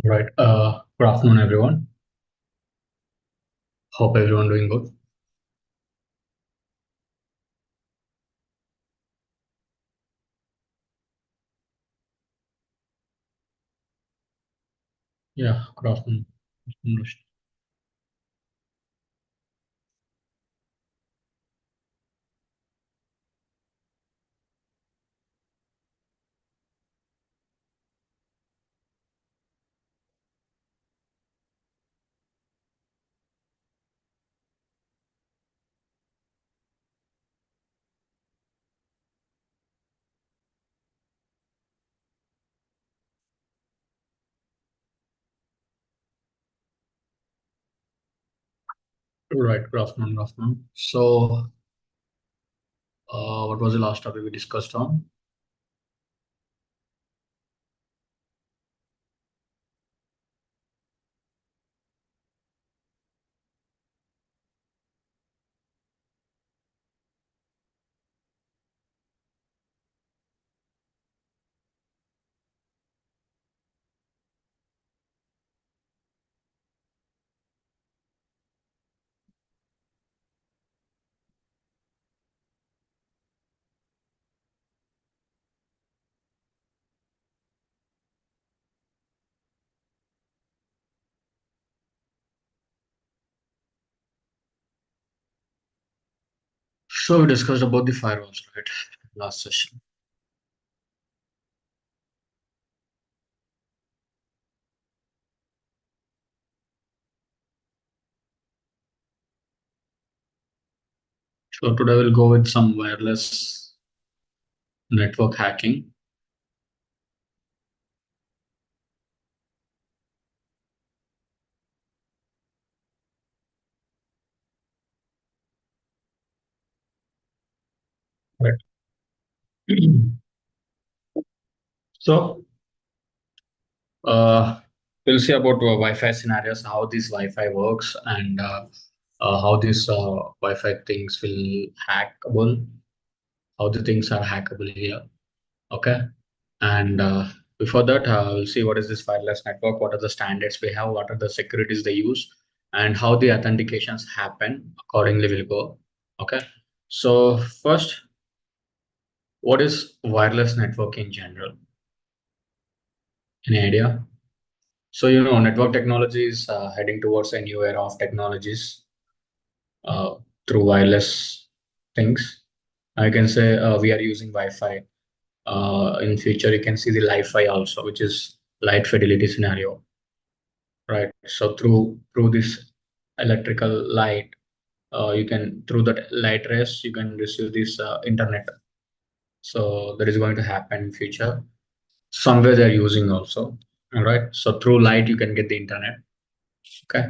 Right. Good afternoon, everyone. Hope everyone doing good. Yeah, good afternoon. Right. Good afternoon. Good afternoon. What was the last topic we discussed on? So we discussed about the firewalls, right? Last session. So today we'll go with some wireless network hacking. Right. So uh, we'll see about Wi-Fi scenarios, how this Wi-Fi works, and how these Wi-Fi things will hackable, how the things are hackable here. Okay. And before that, we'll see what is this wireless network, what are the standards we have, what are the securities they use, and how the authentications happen. Accordingly, we'll go. Okay. So first, what is wireless network in general? Any idea? So network technology is heading towards a new era of technologies uh, through wireless things. I can say we are using Wi-Fi. In future, you can see the Li-Fi also, which is light fidelity scenario. Right. So through this electrical light, you can through that light rays you can receive this internet. So that is going to happen in future. Somewhere they're using also. All right. So through light you can get the internet. Okay.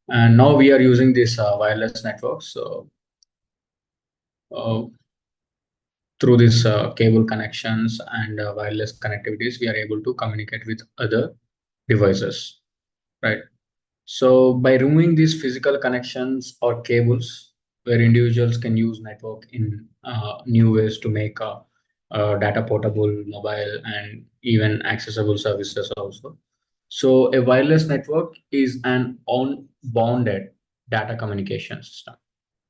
And now we are using this wireless network. So uh, through these cable connections and wireless connectivities, we are able to communicate with other devices. Right. So by removing these physical connections or cables, where individuals can use network in new ways to make data portable, mobile, and even accessible services also. So a wireless network is an unbounded data communication system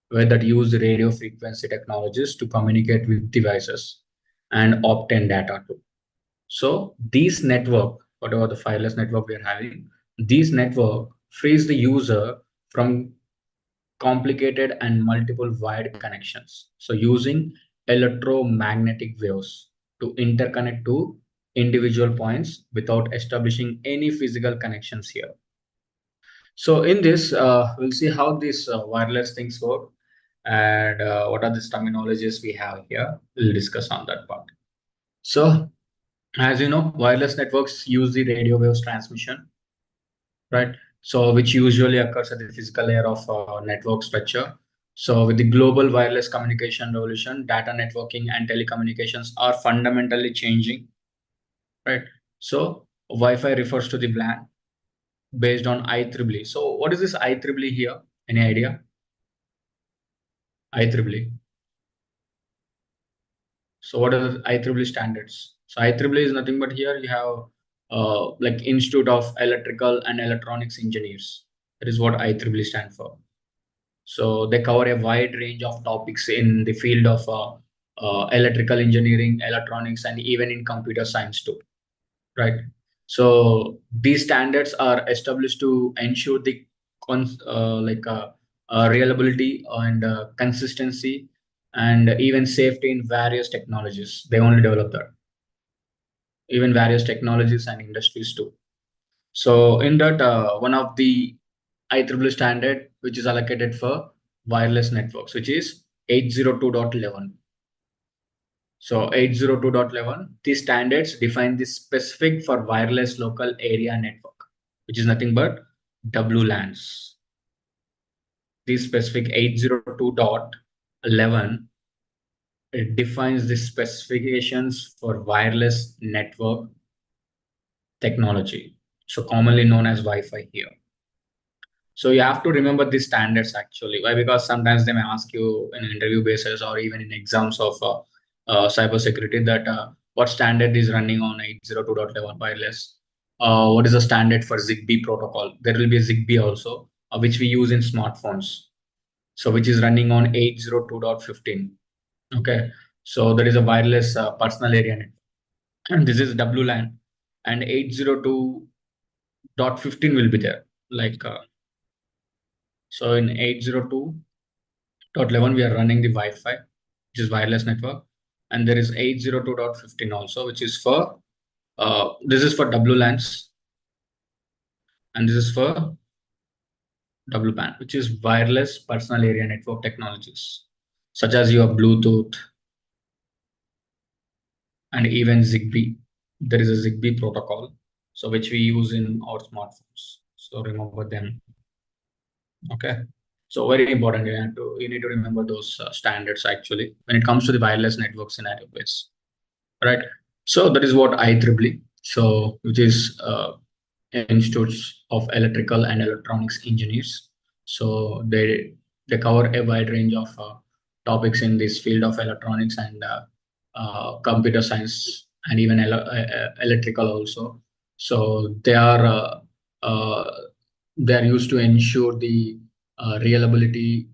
where that use radio frequency technologies to communicate with devices and obtain data too. So these network, whatever the wireless network we are having, these network frees the user from complicated and multiple wired connections. So using electromagnetic waves to interconnect to individual points without establishing any physical connections here. So in this, we'll see how these wireless things work and what are these terminologies we have here. We'll discuss on that part. So as you know, wireless networks use the radio waves transmission, right? So which usually occurs at the physical layer of network structure. So with the global wireless communication revolution, data networking and telecommunications are fundamentally changing, right? So Wi-Fi refers to the WLAN based on IEEE. So what is this IEEE here? Any idea? IEEE. So what are the IEEE standards? So IEEE is nothing but here you have like Institute of Electrical and Electronics Engineers. That is what IEEE stand for. So they cover a wide range of topics in the field of electrical engineering, electronics, and even in computer science too, right? So these standards are established to ensure the reliability and consistency and even safety in various technologies. They only develop that, even various technologies and industries too. So in that, one of the IEEE standard which is allocated for wireless networks, which is 802.11. So 802.11, these standards define the specific for wireless local area network, which is nothing but WLANs. This specific 802.11, it defines the specifications for wireless network technology, so commonly known as Wi-Fi here. So you have to remember these standards actually. Why? Because sometimes they may ask you in an interview basis or even in exams of cybersecurity that what standard is running on 802.11 wireless. What is the standard for Zigbee protocol? There will be a Zigbee also, which we use in smartphones. So which is running on 802.15. Okay. So there is a wireless personal area network. And this is WLAN, and 802.15 will be there. Like so in 802.11, we are running the Wi-Fi, which is wireless network. And there is 802.15 also, which is for, this is for WLANs, and this is for WPAN, which is wireless personal area network technologies, such as your Bluetooth and even Zigbee. There is a Zigbee protocol, so which we use in our smartphones. So remember them. Okay. So very important. You need to remember those standards actually when it comes to the wireless network scenario base, right? So that is what IEEE. So which is Institutes of Electrical and Electronics Engineers. So they cover a wide range of topics in this field of electronics and computer science and even electrical also. So uh, they are used to ensure the reliability,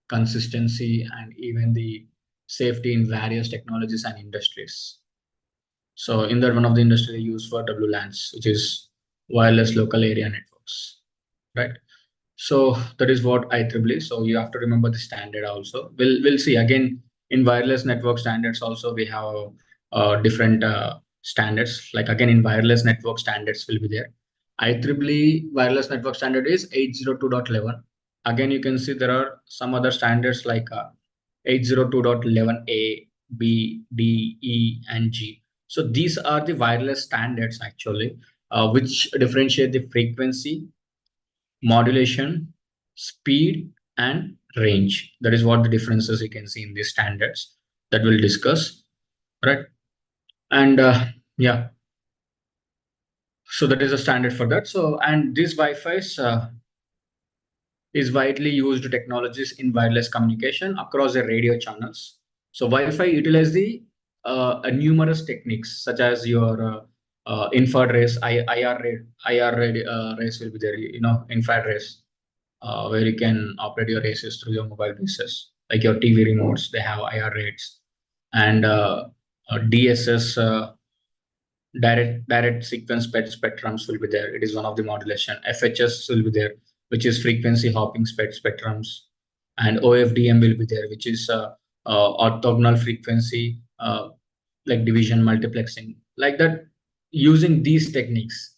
consistency, and even the safety in various technologies and industries. So in that, one of the industry used for WLANs, which is wireless local area networks, right? So that is what IEEE. So you have to remember the standard also. We'll see again in wireless network standards also we have different standards. Like again in wireless network standards will be there. IEEE wireless network standard is 802.11. Again, you can see there are some other standards like 802.11a, B, D, E, and G. So these are the wireless standards actually, which differentiate the frequency, modulation, speed, and range. That is what the differences you can see in these standards that we'll discuss, right? And yeah, so that is a standard for that. So, and these Wi-Fi's is widely used technologies in wireless communication across the radio channels. So Wi-Fi utilize the numerous techniques such as your infrared rays, rays will be there. You know, infrared rays, where you can operate your races through your mobile devices, like your TV remotes. They have IR rates, and DSS. Direct sequence spectrums will be there. It is one of the modulation. FHS will be there, which is frequency hopping spectrums, and OFDM will be there, which is orthogonal frequency, like division multiplexing, like that, using these techniques.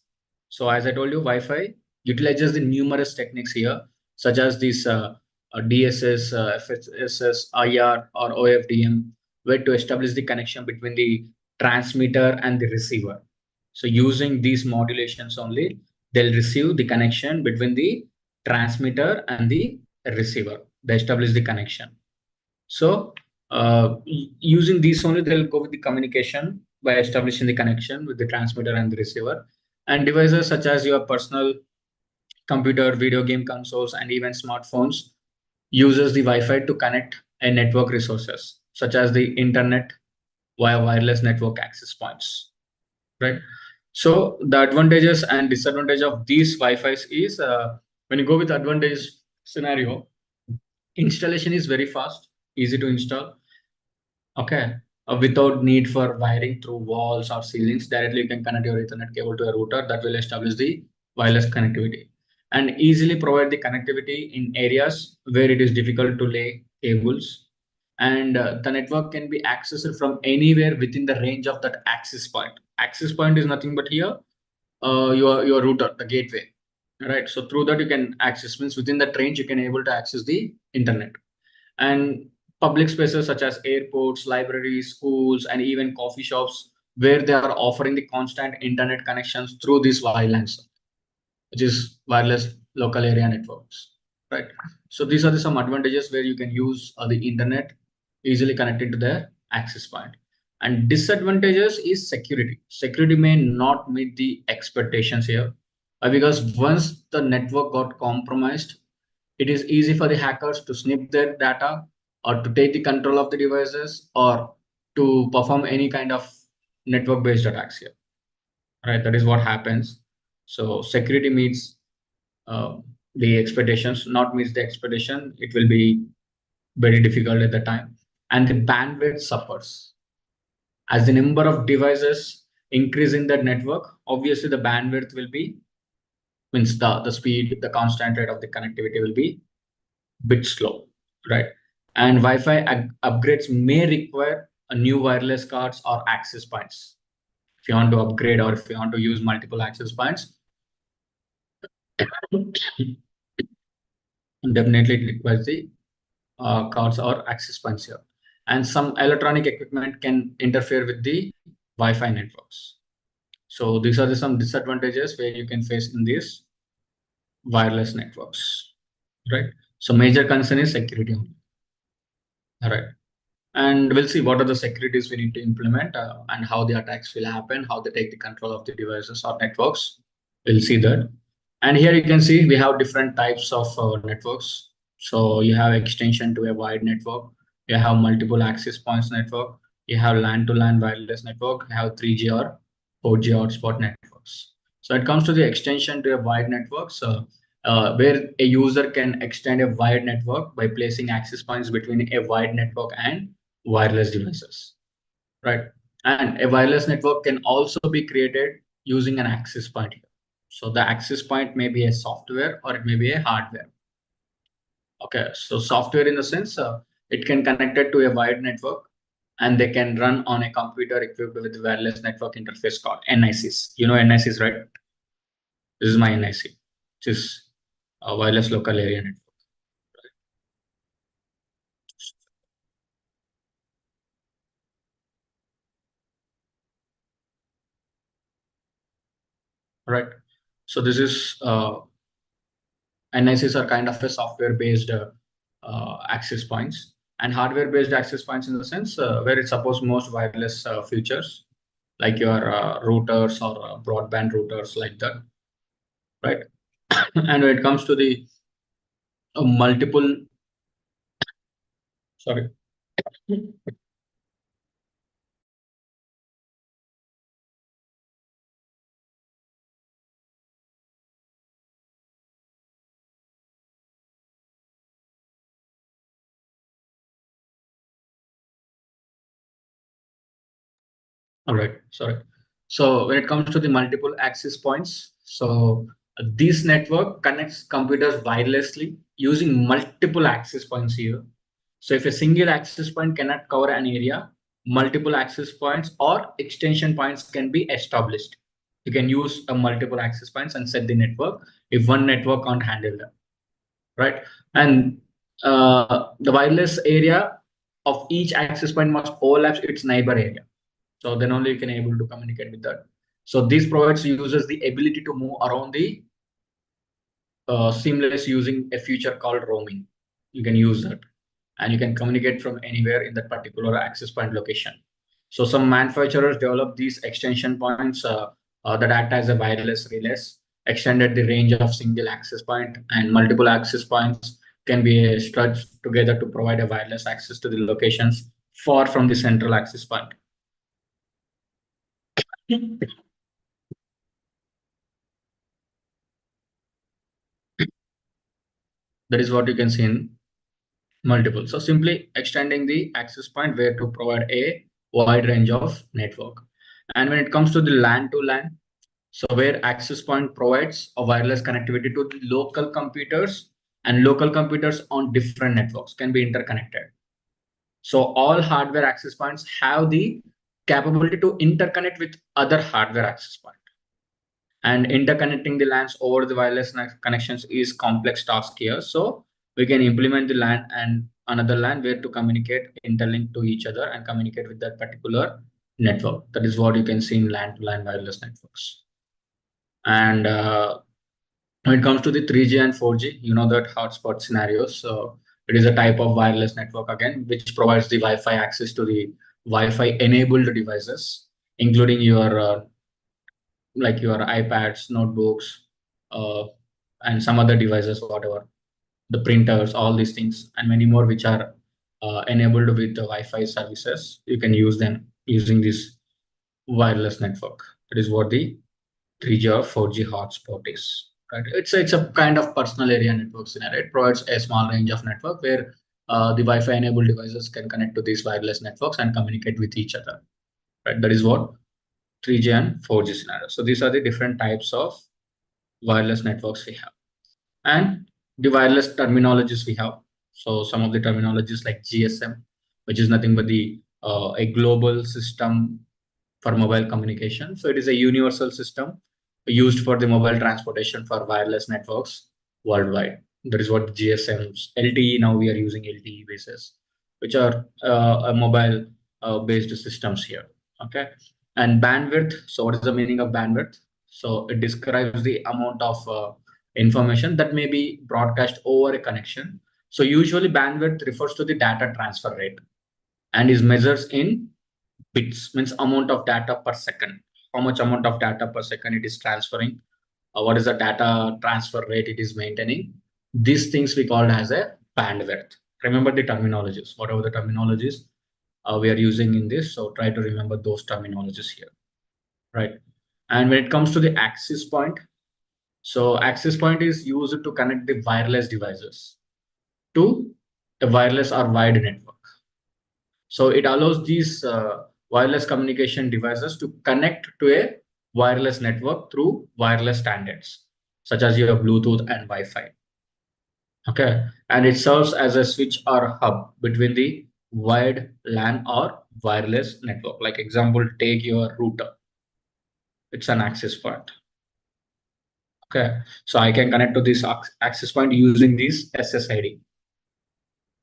So as I told you, Wi-Fi utilizes the numerous techniques here, such as this DSS, FSS, IR, or OFDM, where to establish the connection between the transmitter and the receiver. So using these modulations only, they'll receive the connection between the transmitter and the receiver. They establish the connection. So using these only, they'll go with the communication by establishing the connection with the transmitter and the receiver. And devices such as your personal computer, video game consoles, and even smartphones uses the Wi-Fi to connect a network resources such as the internet via wireless network access points, right? So the advantages and disadvantage of these Wi-Fi's is, when you go with advantage scenario, installation is very fast, easy to install. Okay. Without need for wiring through walls or ceilings, directly you can connect your Ethernet cable to a router that will establish the wireless connectivity and easily provide the connectivity in areas where it is difficult to lay cables. And the network can be accessed from anywhere within the range of that access point. Access point is nothing but here, your router, the gateway, right? So through that you can access, means within that range you can able to access the internet. And public spaces such as airports, libraries, schools, and even coffee shops, where they are offering the constant internet connections through these WLANs, which is wireless local area networks, right? So these are some advantages where you can use the internet easily connected to the access point. And disadvantages is security. Security may not meet the expectations here, because once the network got compromised, it is easy for the hackers to snip their data or to take the control of the devices or to perform any kind of network based attacks here, right? That is what happens. So security meets uh, the expectations, not meets the expectation, it will be very difficult at the time. And the bandwidth suffers as the number of devices increase in that network. Obviously the bandwidth will be, means the speed, the constant rate of the connectivity will be bit slow, right? And Wi-Fi upgrades may require a new wireless cards or access points. If you want to upgrade or if you want to use multiple access points, definitely it requires the cards or access points here. And some electronic equipment can interfere with the Wi-Fi networks. So these are some disadvantages where you can face in these wireless networks, right? So major concern is security only. All right. And we'll see what are the securities we need to implement, and how the attacks will happen, how they take the control of the devices or networks. We'll see that. And here you can see we have different types of networks. So you have extension to a wide network, you have multiple access points network, you have LAN to LAN wireless network, you have 3G or 4G hotspot networks. So it comes to the extension to a wide network. So where a user can extend a wide network by placing access points between a wide network and wireless devices, right? And a wireless network can also be created using an access point here. So the access point may be a software or it may be a hardware. Okay, so software in the sense, it can connect it to a wide network and they can run on a computer equipped with wireless network interface called NICs. You know NICs, right? This is my NIC, which is a wireless local area network. Right. So this is NICs are kind of a software-based access points and hardware-based access points in the sense where it supports most wireless features like your routers or broadband routers like that, right? And when it comes to the multiple, sorry. All right, sorry. So when it comes to the multiple access points, so this network connects computers wirelessly using multiple access points here. So if a single access point cannot cover an area, multiple access points or extension points can be established. You can use a multiple access points and set the network if one network can't handle them, right? And the wireless area of each access point must overlap its neighbor area. So then only you can able to communicate with that. So this provides users the ability to move around the seamless using a feature called roaming. You can use that and you can communicate from anywhere in that particular access point location. So some manufacturers develop these extension points that act as a wireless relays, extended the range of single access point, and multiple access points can be stretched together to provide a wireless access to the locations far from the central access point. That is what you can see in multiple. So simply extending the access point where to provide a wide range of network. And when it comes to the LAN to LAN, so where access point provides a wireless connectivity to the local computers, and local computers on different networks can be interconnected. So all hardware access points have the capability to interconnect with other hardware access point. And interconnecting the LANs over the wireless connections is complex task here. So we can implement the LAN and another LAN where to communicate, interlink to each other and communicate with that particular network. That is what you can see in LAN to LAN wireless networks. And when it comes to the 3G and 4G, you know that hotspot scenarios. So it is a type of wireless network again, which provides the Wi-Fi access to the Wi-Fi enabled devices, including your like your iPads, notebooks, uh, and some other devices, whatever, the printers, all these things, and many more, which are enabled with the Wi-Fi services. You can use them using this wireless network. That is what the 3G or 4G hotspot is. Right? It's a kind of personal area network scenario. It provides a small range of network where the Wi-Fi enabled devices can connect to these wireless networks and communicate with each other. Right? That is what 3G and 4G scenario. So these are the different types of wireless networks we have. And the wireless terminologies we have. So some of the terminologies like GSM, which is nothing but the a global system for mobile communication. So it is a universal system used for the mobile transportation for wireless networks worldwide. That is what GSMs, LTE, now we are using LTE bases, which are a mobile based systems here. Okay. And bandwidth. So what is the meaning of bandwidth? So it describes the amount of information that may be broadcast over a connection. So usually bandwidth refers to the data transfer rate and is measured in bits, means amount of data per second, how much amount of data per second it is transferring, what is the data transfer rate it is maintaining. These things we called as a bandwidth. Remember the terminologies, whatever the terminologies we are using in this, so try to remember those terminologies here, right? And when it comes to the access point, so access point is used to connect the wireless devices to a wireless or wide network. So it allows these wireless communication devices to connect to a wireless network through wireless standards, such as your Bluetooth and Wi-Fi. Okay. And it serves as a switch or hub between the wired LAN or wireless network. Like example, take your router. It's an access point. Okay. So I can connect to this access point using this SSID.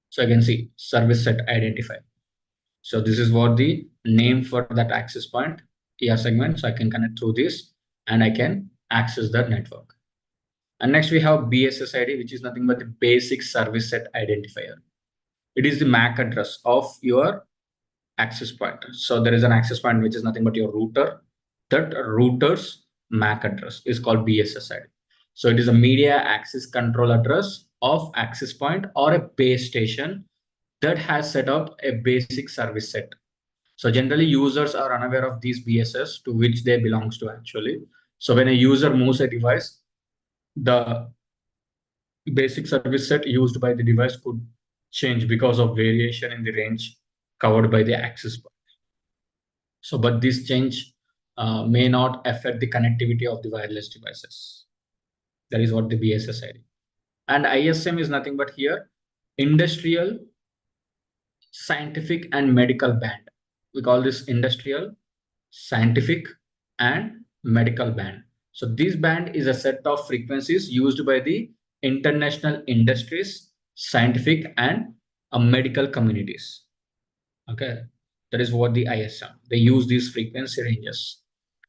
So I can see service set identifier. So this is what the name for that access point, ER segment. So I can connect through this and I can access the network. And next we have BSSID, which is nothing but the basic service set identifier. It is the MAC address of your access point. So there is an access point, which is nothing but your router. That router's MAC address is called BSSID. So it is a media access control address of access point or a base station that has set up a basic service set. So generally users are unaware of these BSS to which they belongs to actually. So when a user moves a device, the basic service set used by the device could change because of variation in the range covered by the access point. So, but this change may not affect the connectivity of the wireless devices. That is what the BSS ID. And ISM is nothing but here industrial, scientific, and medical band. We call this industrial, scientific, and medical band. So this band is a set of frequencies used by the international industries, scientific, and medical communities. Okay, that is what the ISM. They use these frequency ranges.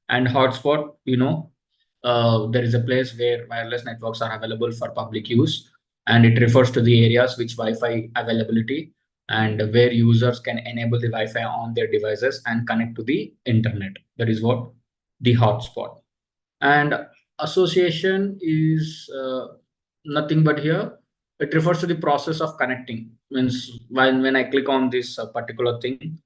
And hotspot, there is a place where wireless networks are available for public use, and it refers to the areas which Wi-Fi availability and where users can enable the Wi-Fi on their devices and connect to the internet. That is what the hotspot. And association is nothing but here. It refers to the process of connecting. Means when I click on this particular thing,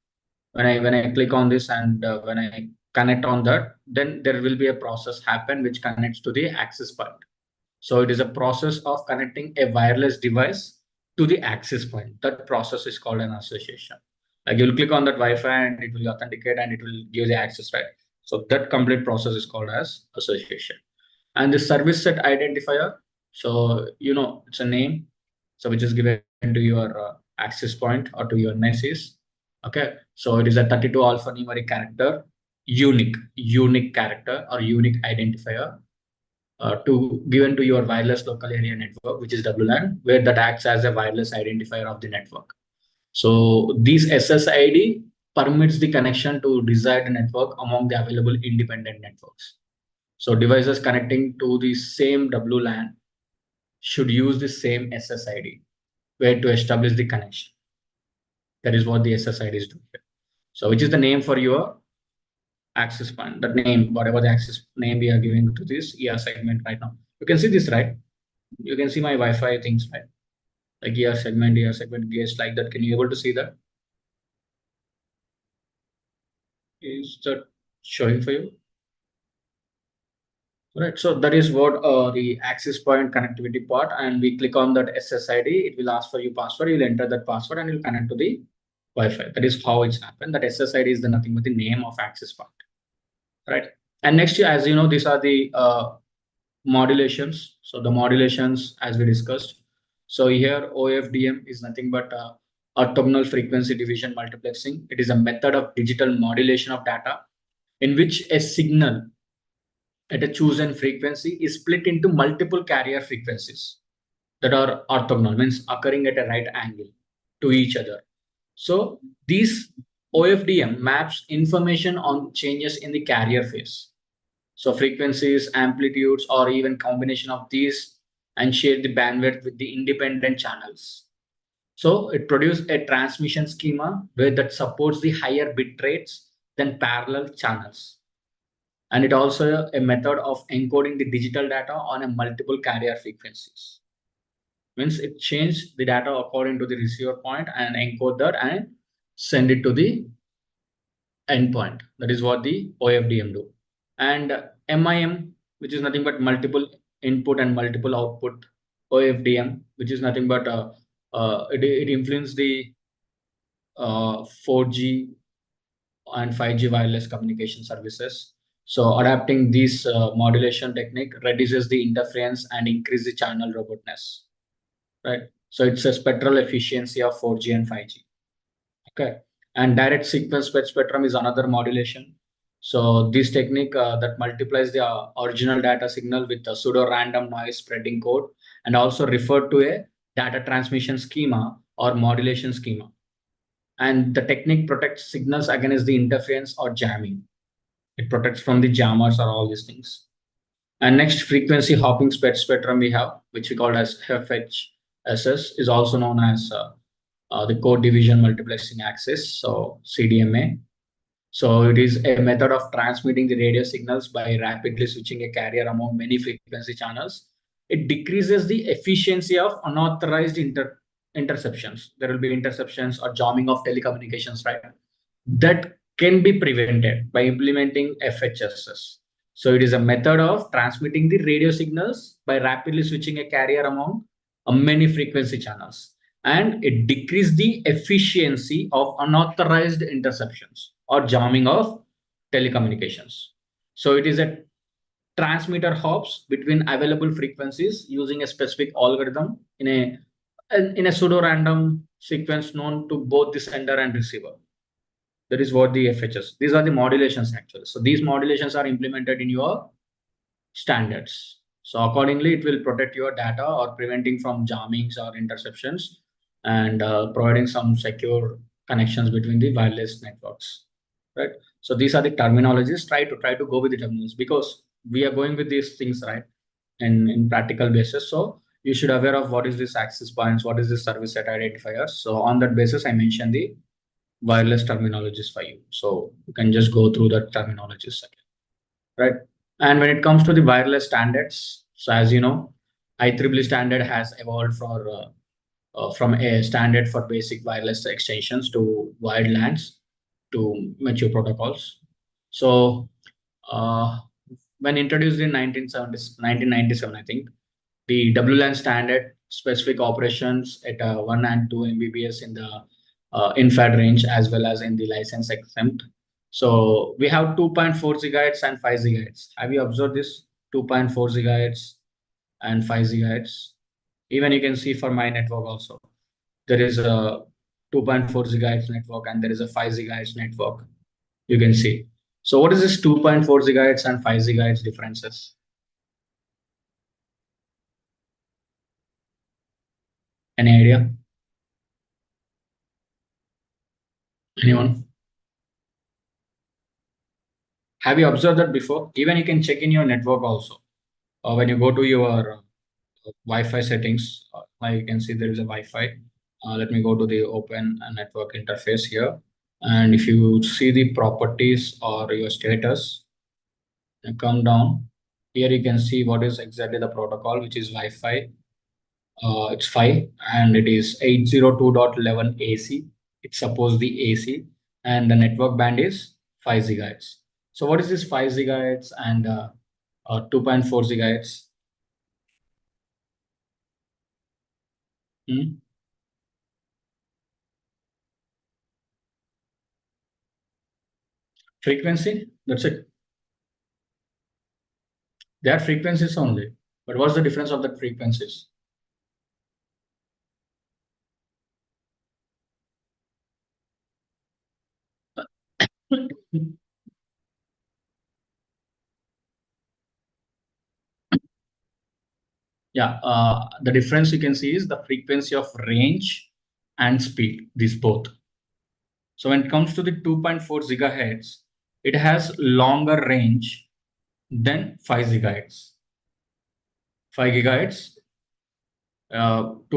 when I click on this and when I connect on that, then there will be a process happen which connects to the access point. So it is a process of connecting a wireless device to the access point. That process is called an association. Like you'll click on that Wi-Fi and it will authenticate and it will give the access, right? So that complete process is called as association. And the service set identifier, so it's a name, so which is given to your access point or to your NICs. Okay, so it is a 32 alphanumeric character, unique character or unique identifier to given to your wireless local area network, which is WLAN, where that acts as a wireless identifier of the network. So this SSID permits the connection to desired network among the available independent networks. So devices connecting to the same WLAN should use the same SSID where to establish the connection. That is what the SSID is doing here. So which is the name for your access point, that name, whatever the access name we are giving to this ER segment right now. You can see this, right? You can see my Wi-Fi things, right? Like ER segment, guest like that. Can you able to see that? Is that showing for you? Right, so that is what the access point connectivity part, and we click on that SSID, it will ask for your password, you'll enter that password and you'll connect to the Wi-Fi. That is how it's happened. That SSID is the nothing but the name of access point, right? And next, as you know, these are the modulations. So the modulations, as we discussed. So here OFDM is nothing but orthogonal frequency division multiplexing. It is a method of digital modulation of data in which a signal at a chosen frequency is split into multiple carrier frequencies that are orthogonal, means occurring at a right angle to each other. So these OFDM maps information on changes in the carrier phase. So frequencies, amplitudes, or even combination of these, and share the bandwidth with the independent channels. So it produces a transmission schema where that supports the higher bit rates than parallel channels. And it also a method of encoding the digital data on a multiple carrier frequencies. Means it changes the data according to the receiver point and encode that and send it to the endpoint. That is what the OFDM do. And MIM, which is nothing but multiple input and multiple output. OFDM, which is nothing but it influences the 4G and 5G wireless communication services. So adapting this modulation technique reduces the interference and increase the channel robustness, right? So it's a spectral efficiency of 4G and 5G. Okay, and direct sequence spectrum is another modulation. So this technique that multiplies the original data signal with a pseudo random noise spreading code, and also referred to a data transmission schema or modulation schema. And the technique protects signals against the interference or jamming. It protects from the jammers or all these things. And next, frequency hopping spectrum we have, which we call as FHSS, is also known as the code division multiplexing access, so CDMA. So it is a method of transmitting the radio signals by rapidly switching a carrier among many frequency channels. It decreases the efficiency of unauthorized interceptions. There will be interceptions or jamming of telecommunications, right? That can be prevented by implementing FHSS. So it is a method of transmitting the radio signals by rapidly switching a carrier among many frequency channels. And it decreases the efficiency of unauthorized interceptions or jamming of telecommunications. So it is a transmitter hops between available frequencies using a specific algorithm in a pseudo random sequence known to both the sender and receiver. That is what the FHS. These are the modulations actually. So these modulations are implemented in your standards. So accordingly, it will protect your data or preventing from jammings or interceptions and providing some secure connections between the wireless networks, right? So these are the terminologies. Try to go with the terminologies because we are going with these things, right? In practical basis. So you should aware of what is this access points, what is this service set identifiers. So on that basis, I mentioned the wireless terminologies for you. So you can just go through the terminologies again, right? And when it comes to the wireless standards, so as you know, IEEE standard has evolved from a standard for basic wireless extensions to wide LANs to mature protocols. So when introduced in 1997, I think, the WLAN standard specific operations at 1 and 2 Mbps in the infrared range as well as in the license exempt. So we have 2.4 gigahertz and 5 gigahertz. Have you observed this? 2.4 gigahertz and 5 gigahertz. Even you can see for my network also. There is a 2.4 gigahertz network and there is a 5 gigahertz network. You can see. So what is this 2.4 gigahertz and 5 gigahertz differences? Any idea? Anyone? Have you observed that before? Even you can check in your network also. When you go to your Wi-Fi settings, you can see there is a Wi-Fi. Let me go to the open network interface here. And if you see the properties or your status, and come down, here you can see what is exactly the protocol, which is Wi-Fi. It's 5 and it is 802.11 AC. It's supposed the AC and the network band is 5 gigahertz. So what is this 5 gigahertz and 2.4 gigahertz? Hmm? Frequency? That's it. They are frequencies only. But what's the difference of the frequencies? Yeah, the difference you can see is the frequency of range and speed, these both. So when it comes to the 2.4 gigahertz, it has longer range than 5 gigahertz. 5 gigahertz, 2.4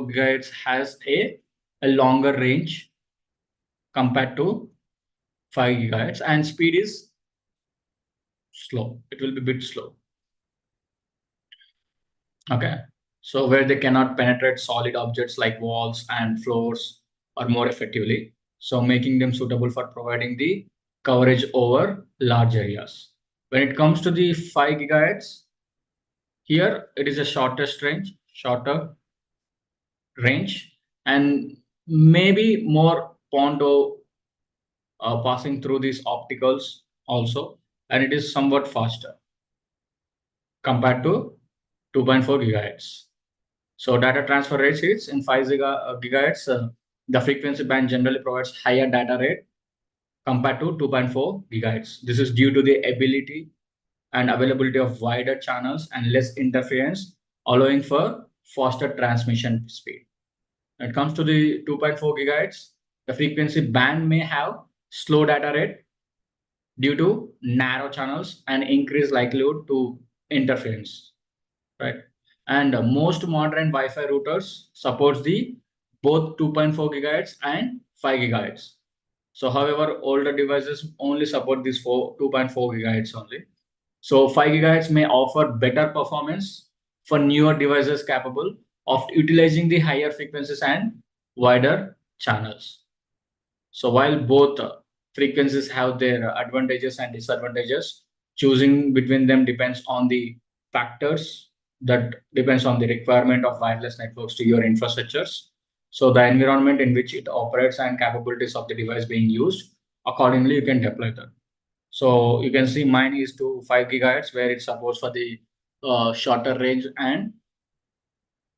gigahertz has a longer range compared to 5 gigahertz and speed is slow. It will be a bit slow. Okay. So where they cannot penetrate solid objects like walls and floors or more effectively. So making them suitable for providing the coverage over large areas. When it comes to the 5 gigahertz, here it is a shorter range, and maybe more Pondo passing through these opticals also, and it is somewhat faster compared to 2.4 gigahertz. So data transfer rates is in 5 gigahertz. The frequency band generally provides higher data rate compared to 2.4 gigahertz. This is due to the ability and availability of wider channels and less interference, allowing for faster transmission speed. When it comes to the 2.4 gigahertz, the frequency band may have slow data rate due to narrow channels and increased likelihood to interference, right? And most modern Wi-Fi routers supports the both 2.4 gigahertz and 5 gigahertz. So, however, older devices only support this 2.4 gigahertz only. So 5 gigahertz may offer better performance for newer devices capable of utilizing the higher frequencies and wider channels. So while both frequencies have their advantages and disadvantages, choosing between them depends on the factors that depends on the requirement of wireless networks to your infrastructures. So the environment in which it operates and capabilities of the device being used, accordingly you can deploy that. So you can see mine is to 5 gigahertz where it supports for the shorter range and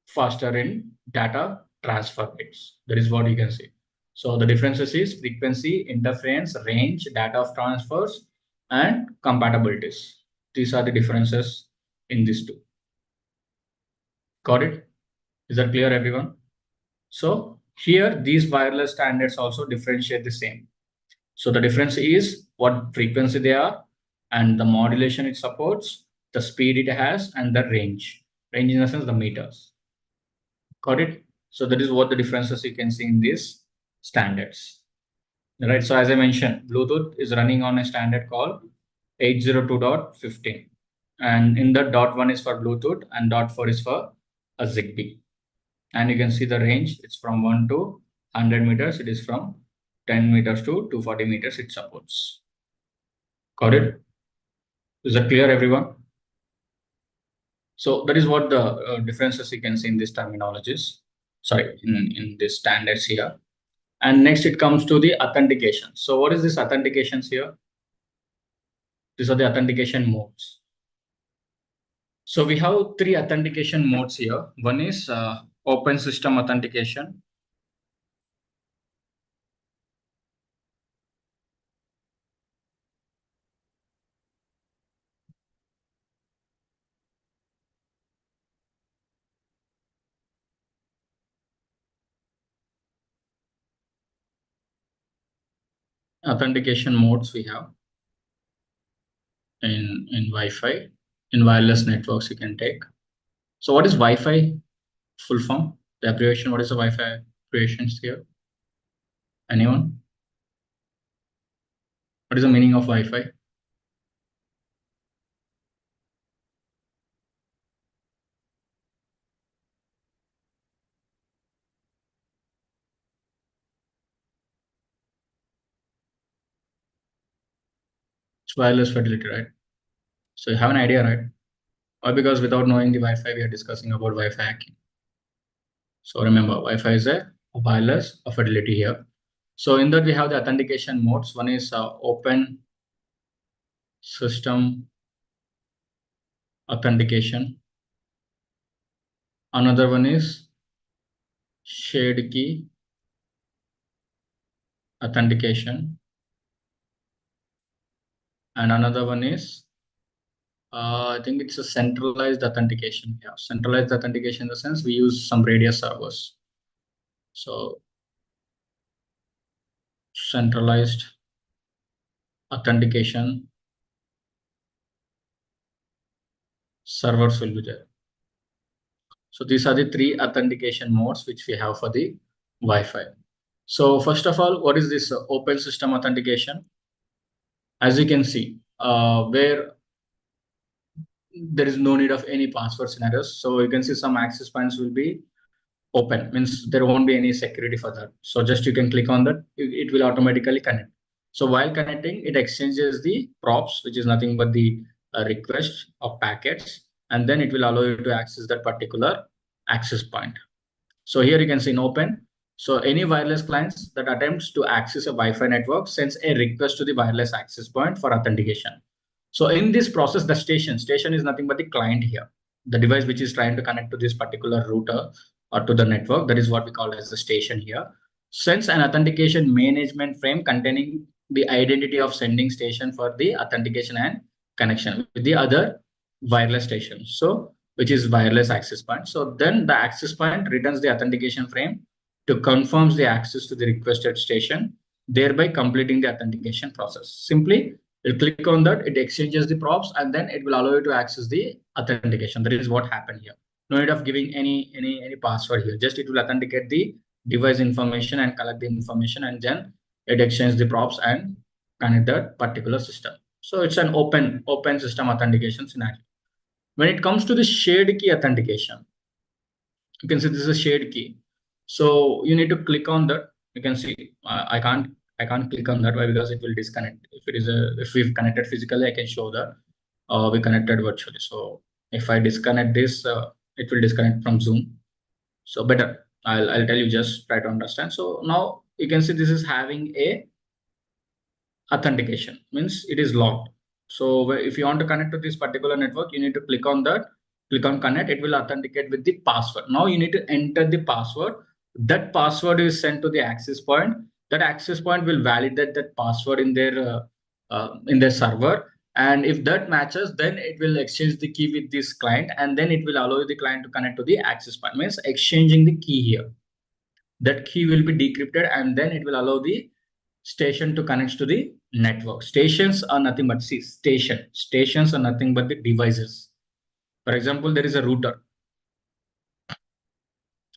faster in data transfer rates. That is what you can see. So the differences is frequency, interference, range, data of transfers, and compatibilities. These are the differences in these two. Got it? Is that clear, everyone? So here, these wireless standards also differentiate the same. So the difference is what frequency they are and the modulation it supports, the speed it has, and the range. Range in the sense the meters. Got it? So that is what the differences you can see in these standards. Right. So as I mentioned, Bluetooth is running on a standard called 802.15. And in the dot one is for Bluetooth and dot four is for a Zigbee. And you can see the range, it's from 1 to 100 meters. It is from 10 meters to 240 meters it supports. Got it? Is that clear, everyone? So that is what the differences you can see in these terminologies. Sorry, in these standards here. And next it comes to the authentication. So what is this authentications here? These are the authentication modes. So we have three authentication modes here. One is open system authentication. Authentication modes we have in Wi-Fi, in wireless networks you can take. So what is Wi-Fi full form? The abbreviation, what is the Wi-Fi abbreviations here? Anyone? What is the meaning of Wi-Fi? It's wireless fidelity, right? So you have an idea, right? Or because without knowing the Wi-Fi, we are discussing about Wi-Fi hacking. So remember, Wi-Fi is a wireless fidelity here. So in that we have the authentication modes. One is open system authentication. Another one is shared key authentication. And another one is, I think it's a centralized authentication. Yeah, centralized authentication in the sense we use some radius servers. So centralized authentication servers will be there. So these are the three authentication modes which we have for the Wi-Fi. So first of all, what is this open system authentication? As you can see, where there is no need of any password scenarios. So you can see some access points will be open, means there won't be any security for that. So just you can click on that, it will automatically connect. So while connecting, it exchanges the props, which is nothing but the request of packets, and then it will allow you to access that particular access point. So here you can see in open. So any wireless clients that attempts to access a Wi-Fi network sends a request to the wireless access point for authentication. So in this process, the station is nothing but the client here, the device which is trying to connect to this particular router or to the network. That is what we call as the station here. Sends an authentication management frame containing the identity of sending station for the authentication and connection with the other wireless station. So which is wireless access point. So then the access point returns the authentication frame to confirms the access to the requested station, thereby completing the authentication process. Simply, you click on that, it exchanges the props, and then it will allow you to access the authentication. That is what happened here. No need of giving any password here. Just it will authenticate the device information and collect the information, and then it exchanges the props and connect that particular system. So it's an open system authentication scenario. When it comes to the shared key authentication, you can see this is a shared key. So you need to click on that. You can see I can't click on that. Why? Because it will disconnect. If we've connected physically, I can show that we connected virtually. So if I disconnect this, it will disconnect from Zoom. So better. I'll tell you, just try to understand. So now you can see this is having a authentication, means it is logged. So if you want to connect to this particular network, you need to click on that, click on connect, it will authenticate with the password. Now you need to enter the password. That password is sent to the access point. That access point will validate that password in their server. And if that matches, then it will exchange the key with this client, and then it will allow the client to connect to the access point, means exchanging the key here. That key will be decrypted, and then it will allow the station to connect to the network. Stations are nothing but stations are nothing but the devices. For example, there is a router.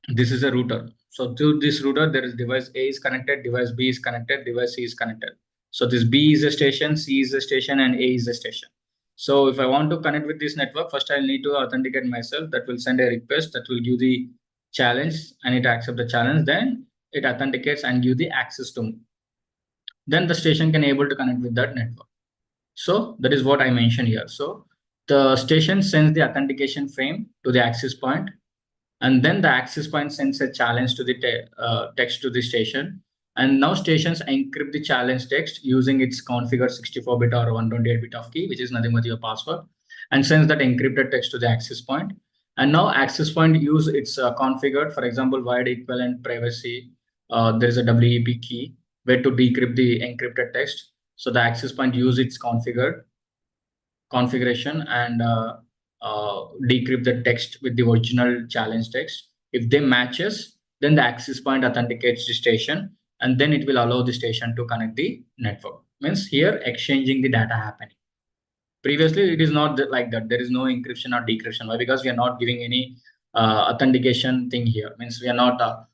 This is a router. So to this router, there is device A is connected, device B is connected, device C is connected. So this B is a station, C is a station, and A is a station. So if I want to connect with this network, first I need to authenticate myself. That will send a request, that will give the challenge. I need to accept the challenge. Then it authenticates and give the access to me. Then the station can able to connect with that network. So that is what I mentioned here. So The station sends the authentication frame to the access point, and then the access point sends a challenge to the text to the station. And now stations encrypt the challenge text using its configured 64-bit or 128-bit of key, which is nothing but your password, and sends that encrypted text to the access point. And now access point use its configured, for example, wide equivalent privacy. There is a WEP key where to decrypt the encrypted text. So the access point use its configured configuration and decrypt the text with the original challenge text. If they matches, then the access point authenticates the station, and then it will allow the station to connect the network. Means here exchanging the data happening. Previously, it is not like that. There is no encryption or decryption. Why? Because we are not giving any authentication thing here. Means we are not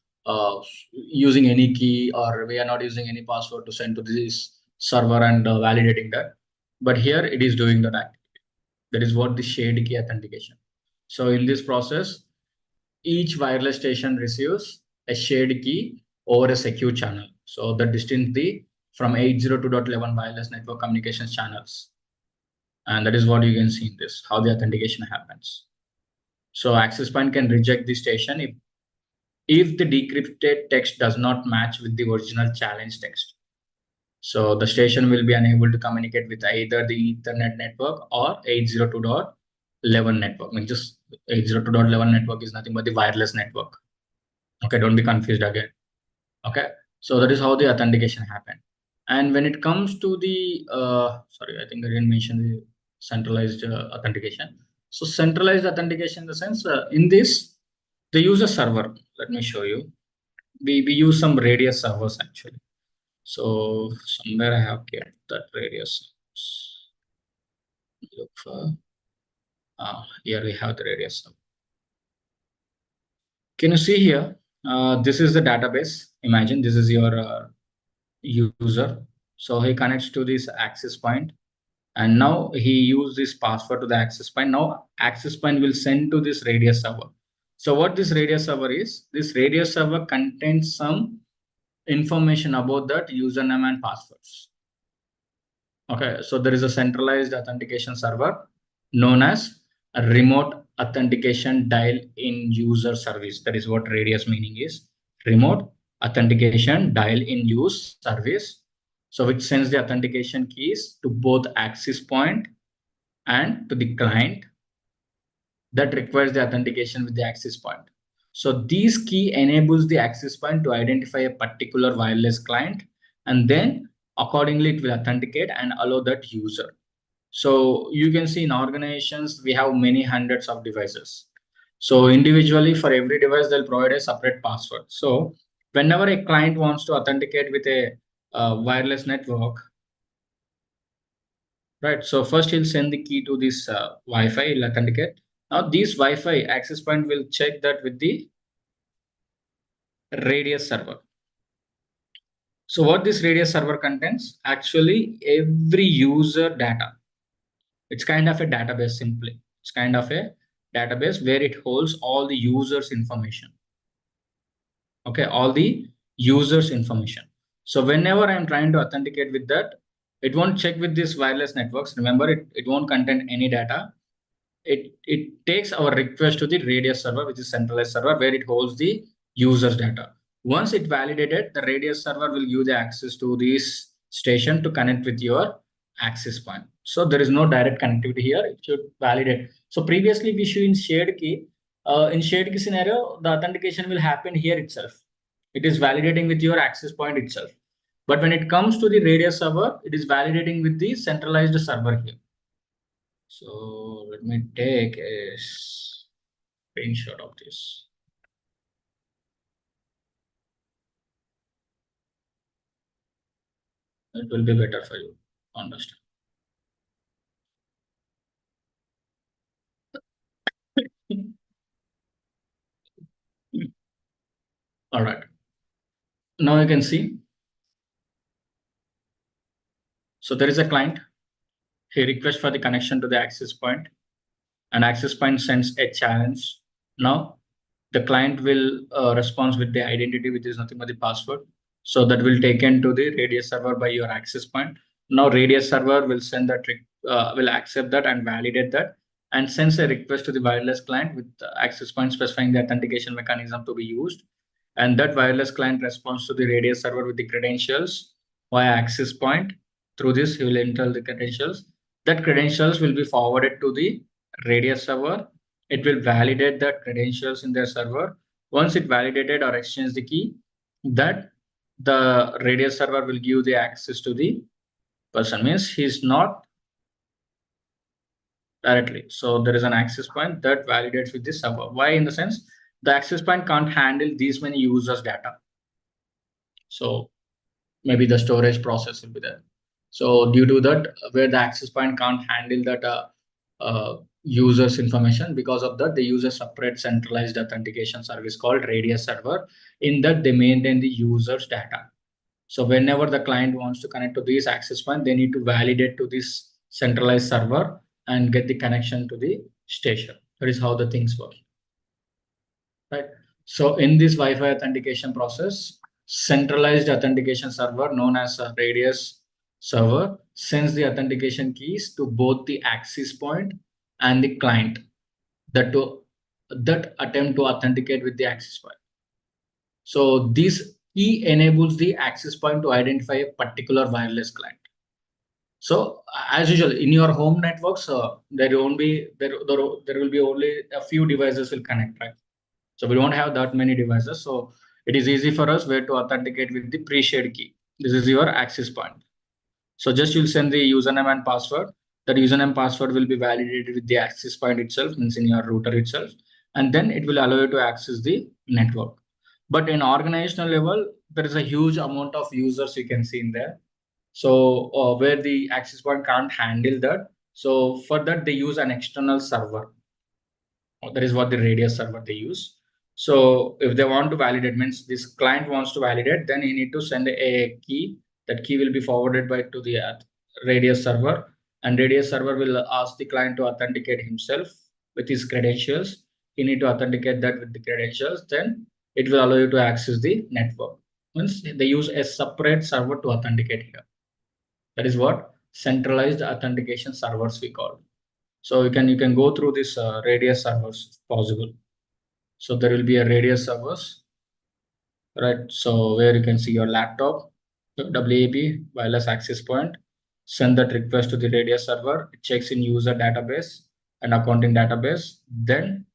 using any key, or we are not using any password to send to this server and validating that. But here it is doing that activity. That is what the shared key authentication. So in this process, each wireless station receives a shared key over a secure channel. So that distinctly from 802.11 wireless network communications channels. And that is what you can see in this, how the authentication happens. So access point can reject the station if the decrypted text does not match with the original challenge text. So the station will be unable to communicate with either the Ethernet network or 802.11 network. I mean, just 802.11 network is nothing but the wireless network. Okay, don't be confused again. Okay, so that is how the authentication happened. And when it comes to the, sorry, I think I didn't mention the centralized authentication. So centralized authentication in the sense, in this, they use a server. Let me show you. We use some radius servers actually. So somewhere I have kept that radius. Look for, here we have the radius server. Can you see here? This is the database. Imagine this is your user. So he connects to this access point, and now he uses this password to the access point. Now access point will send to this radius server. So what this radius server is, this radius server contains some information about that username and passwords. Okay, so there is a centralized authentication server known as a remote authentication dial-in user service. That is what radius meaning is. Remote authentication dial-in use service. So which sends the authentication keys to both access point and to the client that requires the authentication with the access point. So these key enables the access point to identify a particular wireless client, and then accordingly it will authenticate and allow that user. So you can see in organizations, we have many hundreds of devices. So individually for every device, they'll provide a separate password. So whenever a client wants to authenticate with a wireless network, right? So first he'll send the key to this Wi-Fi, he'll authenticate. Now this Wi-Fi access point will check that with the radius server. So what this radius server contains, actually every user data. It's kind of a database simply. It's kind of a database where it holds all the users information. Okay, all the users information. So whenever I'm trying to authenticate with that, it won't check with these wireless networks. Remember, it won't contain any data. It takes our request to the radius server, which is centralized server, where it holds the users data. Once it validated, the radius server will give the access to this station to connect with your access point. So there is no direct connectivity here. It should validate. So previously we show in shared key. In shared key scenario, the authentication will happen here itself. It is validating with your access point itself. But when it comes to the radius server, it is validating with the centralized server here. So let me take a screenshot of this. It will be better for you to understand. All right. Now you can see. So there is a client. He requests for the connection to the access point, and access point sends a challenge. Now the client will respond with the identity, which is nothing but the password. So that will taken to the radius server by your access point. Now radius server will send that, will accept that and validate that, and sends a request to the wireless client with the access point specifying the authentication mechanism to be used. And that wireless client responds to the radius server with the credentials via access point. Through this, he will enter the credentials. That credentials will be forwarded to the radius server. It will validate the credentials in their server. Once it validated or exchanged the key, that the radius server will give the access to the person. Means he's not directly. So there is an access point that validates with this server. Why? In the sense, the access point can't handle these many users' data. So maybe the storage process will be there. So due to that, where the access point can't handle that users information, because of that, they use a separate centralized authentication service called radius server. In that, they maintain the users' data. So whenever the client wants to connect to this access point, they need to validate to this centralized server and get the connection to the station. That is how the things work, right? So in this Wi-Fi authentication process, centralized authentication server known as a radius server sends the authentication keys to both the access point and the client that attempt to authenticate with the access point. So this key enables the access point to identify a particular wireless client. So as usual, in your home networks, there won't be there will be only a few devices will connect, right? So we don't have that many devices. So it is easy for us where to authenticate with the pre-shared key. This is your access point. So just you'll send the username and password. That username password will be validated with the access point itself, means in your router itself, and then it will allow you to access the network. But in organizational level, there is a huge amount of users you can see in there. So where the access point can't handle that. So for that, they use an external server. That is what the radius server they use. So if they want to validate, means this client wants to validate, then you need to send a key. That key will be forwarded by to the radius server, and radius server will ask the client to authenticate himself with his credentials. You need to authenticate that with the credentials, then it will allow you to access the network. Means they use a separate server to authenticate here. That is what centralized authentication servers we call. So you can go through this radius servers if possible. So there will be a radius servers, right? So where you can see your laptop, WAP, wireless access point, send that request to the radius server, it checks in user database and accounting database. Then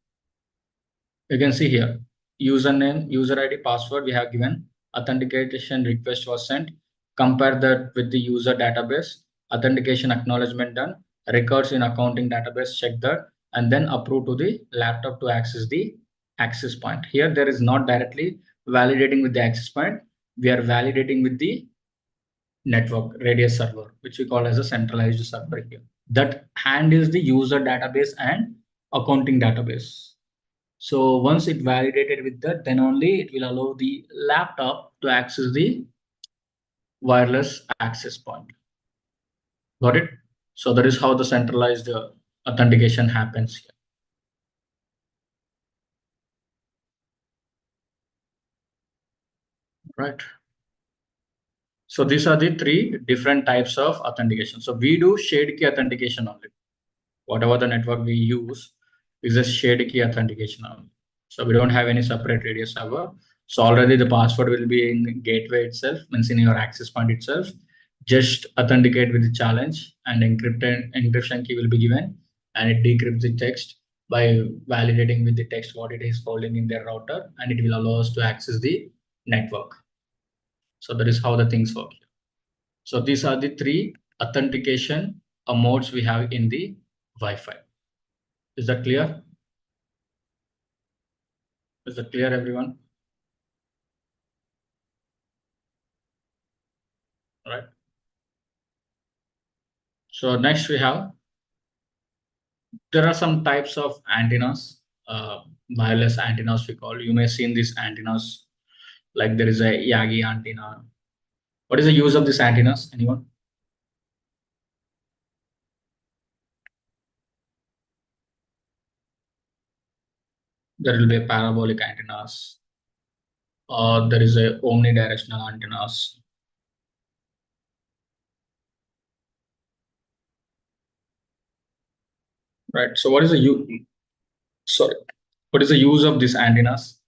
you can see here, username, user ID, password we have given, authentication request was sent, compare that with the user database, authentication acknowledgement done, records in accounting database, check that, and then approve to the laptop to access the access point. Here, there is not directly validating with the access point. We are validating with the network radius server, which we call as a centralized server here. That handles the user database and accounting database. So once it validated with that, then only it will allow the laptop to access the wireless access point. Got it? So that is how the centralized authentication happens here. Right. So these are the three different types of authentication. So we do shared key authentication only. Whatever the network we use is a shared key authentication only. So we don't have any separate radius server. So already the password will be in gateway itself, means in your access point itself. Just authenticate with the challenge, and encryption key will be given, and it decrypts the text by validating with the text what it is holding in their router, and it will allow us to access the network. So that is how the things work. So these are the three authentication modes we have in the Wi-Fi. Is that clear? Is that clear, everyone? All right. So next we have, there are some types of antennas, wireless antennas we call. You may have seen these antennas, like there is a Yagi antenna. What is the use of these antennas? Anyone? There will be a parabolic antennas, or there is a omnidirectional antennas. Right. So what is the sorry, what is the use of these antennas?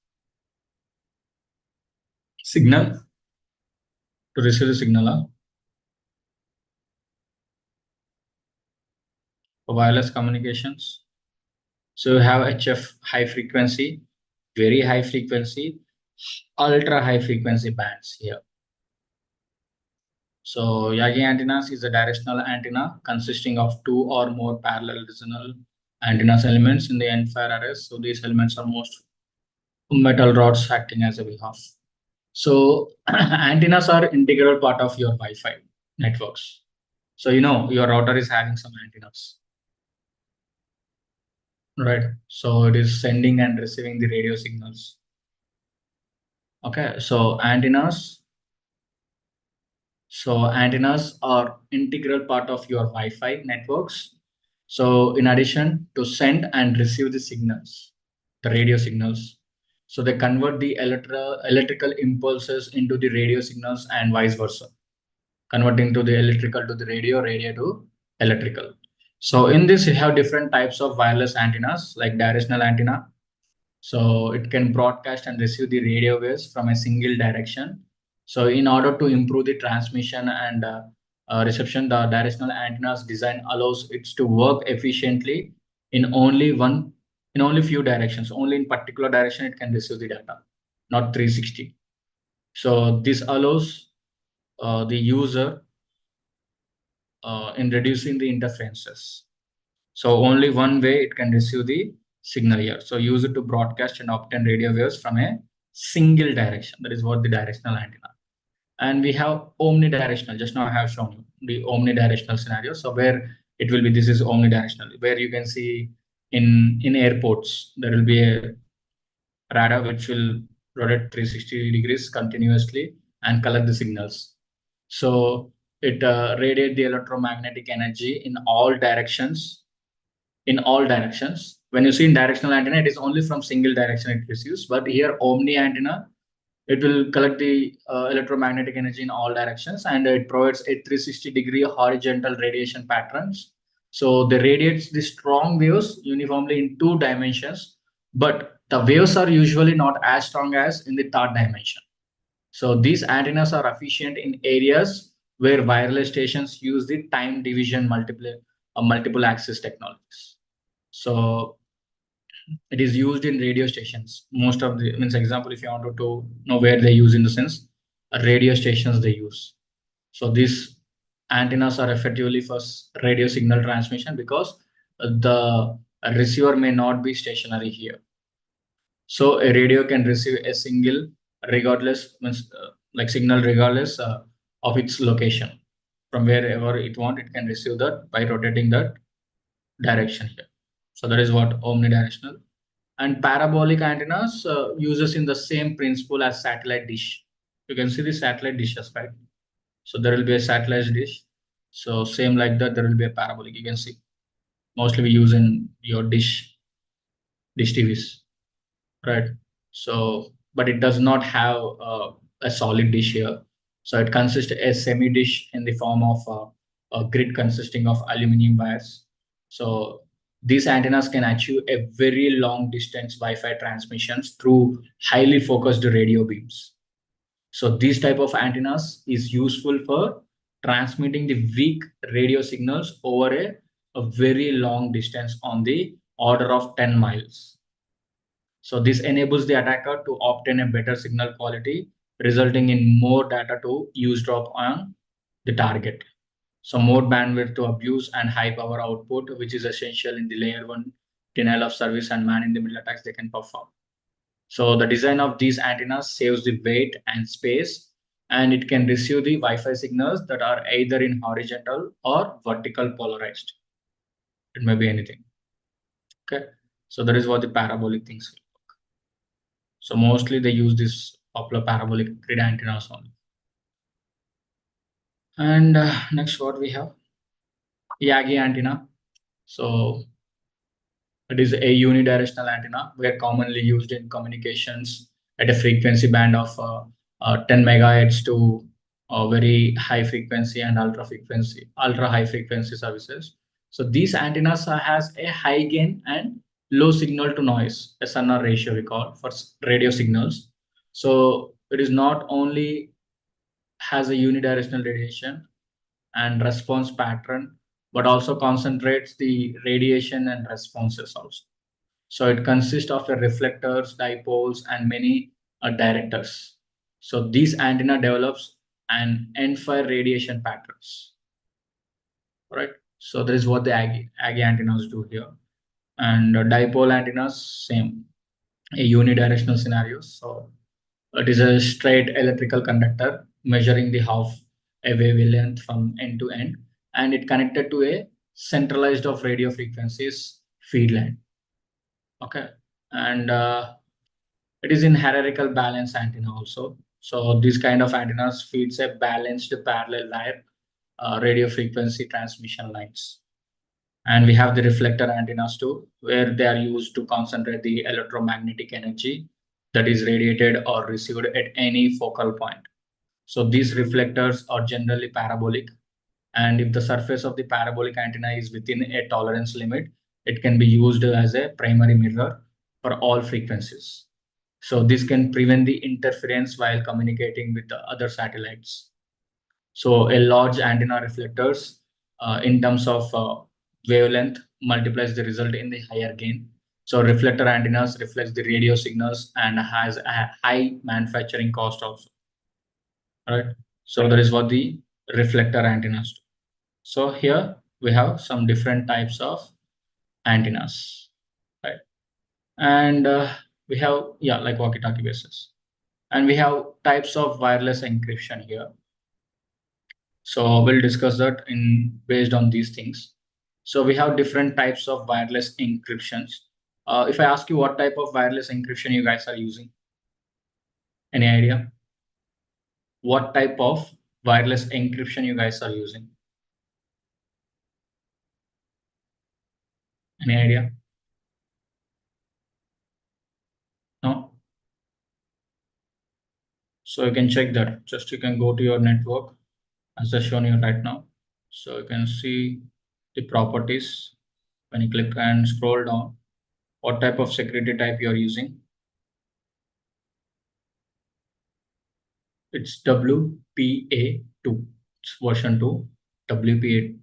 Signal, to receive the signal, for wireless communications. So you have HF, high frequency, very high frequency, ultra high frequency bands here. So Yagi antennas is a directional antenna consisting of two or more parallel regional antennas elements in the end fire arrays. So these elements are most metal rods acting as a behalf. So antennas are integral part of your Wi-Fi networks. So your router is having some antennas, right? So it is sending and receiving the radio signals. Okay, so antennas are integral part of your Wi-Fi networks. So in addition to send and receive the signals, the radio signals, so they convert the electrical impulses into the radio signals and vice versa, converting to the electrical to the radio, radio to electrical. So in this, you have different types of wireless antennas like directional antenna. So it can broadcast and receive the radio waves from a single direction. So in order to improve the transmission and reception, the directional antennas design allows it to work efficiently in only one, in only few directions. Only in particular direction it can receive the data, not 360. So this allows the user in reducing the interferences. So only one way it can receive the signal here. So use it to broadcast and obtain radio waves from a single direction. That is what the directional antenna. And we have omnidirectional. Just now I have shown you the omnidirectional scenario. So where it will be, this is omnidirectional, where you can see in airports there will be a radar which will rotate 360 degrees continuously and collect the signals. So it radiate the electromagnetic energy in all directions. When you see in directional antenna, it is only from single direction it receives. But here, omni antenna, it will collect the electromagnetic energy in all directions, and it provides a 360-degree horizontal radiation patterns. So they radiates the strong waves uniformly in two dimensions, but the waves are usually not as strong as in the third dimension. So these antennas are efficient in areas where wireless stations use the time division multiple access technologies. So it is used in radio stations. Most of the means example, if you want to know where they use in the sense, radio stations they use. So these antennas are effectively for radio signal transmission because the receiver may not be stationary here. So a radio can receive a single regardless means like signal regardless of its location. From wherever it want, it can receive that by rotating that direction here. So that is what omnidirectional. And parabolic antennas uses in the same principle as satellite dish. You can see the satellite dishes, right? So there will be a satellite dish. So same like that, there will be a parabolic. You can see mostly we use in your dish TVs, right? So, but it does not have a solid dish here. So it consists a semi dish in the form of a grid consisting of aluminum wires. So these antennas can achieve a very long distance Wi-Fi transmissions through highly focused radio beams. So these type of antennas is useful for transmitting the weak radio signals over a very long distance on the order of 10 miles. So this enables the attacker to obtain a better signal quality, resulting in more data to eavesdrop on the target. So more bandwidth to abuse and high power output, which is essential in the layer one denial of service and man-in-the-middle attacks they can perform. So the design of these antennas saves the weight and space, and it can receive the Wi-Fi signals that are either in horizontal or vertical polarized. It may be anything. Okay. So that is what the parabolic things. So mostly they use this popular parabolic grid antennas only. And next what we have, Yagi antenna. So it is a unidirectional antenna where commonly used in communications at a frequency band of 10 megahertz to very high frequency and ultra high frequency services. So these antennas has a high gain and low signal to noise, SNR ratio we call for radio signals. So it is not only has a unidirectional radiation and response pattern, but also concentrates the radiation and responses also. So it consists of the reflectors, dipoles, and many directors. So these antenna develops an end fire radiation patterns. Right. So that is what the Aggie antennas do here. And dipole antennas, same, a unidirectional scenario. So it is a straight electrical conductor measuring the half a wavelength from end to end, and it connected to a centralized of radio frequencies feed line. Okay, and it is in hierarchical balance antenna also. So this kind of antennas feeds a balanced parallel wire radio frequency transmission lines. And we have the reflector antennas too, where they are used to concentrate the electromagnetic energy that is radiated or received at any focal point. So these reflectors are generally parabolic, and if the surface of the parabolic antenna is within a tolerance limit, it can be used as a primary mirror for all frequencies. So this can prevent the interference while communicating with the other satellites. So a large antenna reflectors in terms of wavelength multiplies the result in the higher gain. So reflector antennas reflects the radio signals and has a high manufacturing cost also. Right. So that is what the reflector antennas do. So here we have some different types of antennas, right? And we have, yeah, like walkie-talkie basis. And we have types of wireless encryption here. So we'll discuss that in based on these things. So we have different types of wireless encryptions. If I ask you what type of wireless encryption you guys are using, any idea? What type of wireless encryption you guys are using? Any idea? No? So you can check that. Just you can go to your network as I shown you right now. So you can see the properties. When you click and scroll down, what type of security type you are using. It's WPA2. It's version 2, WPA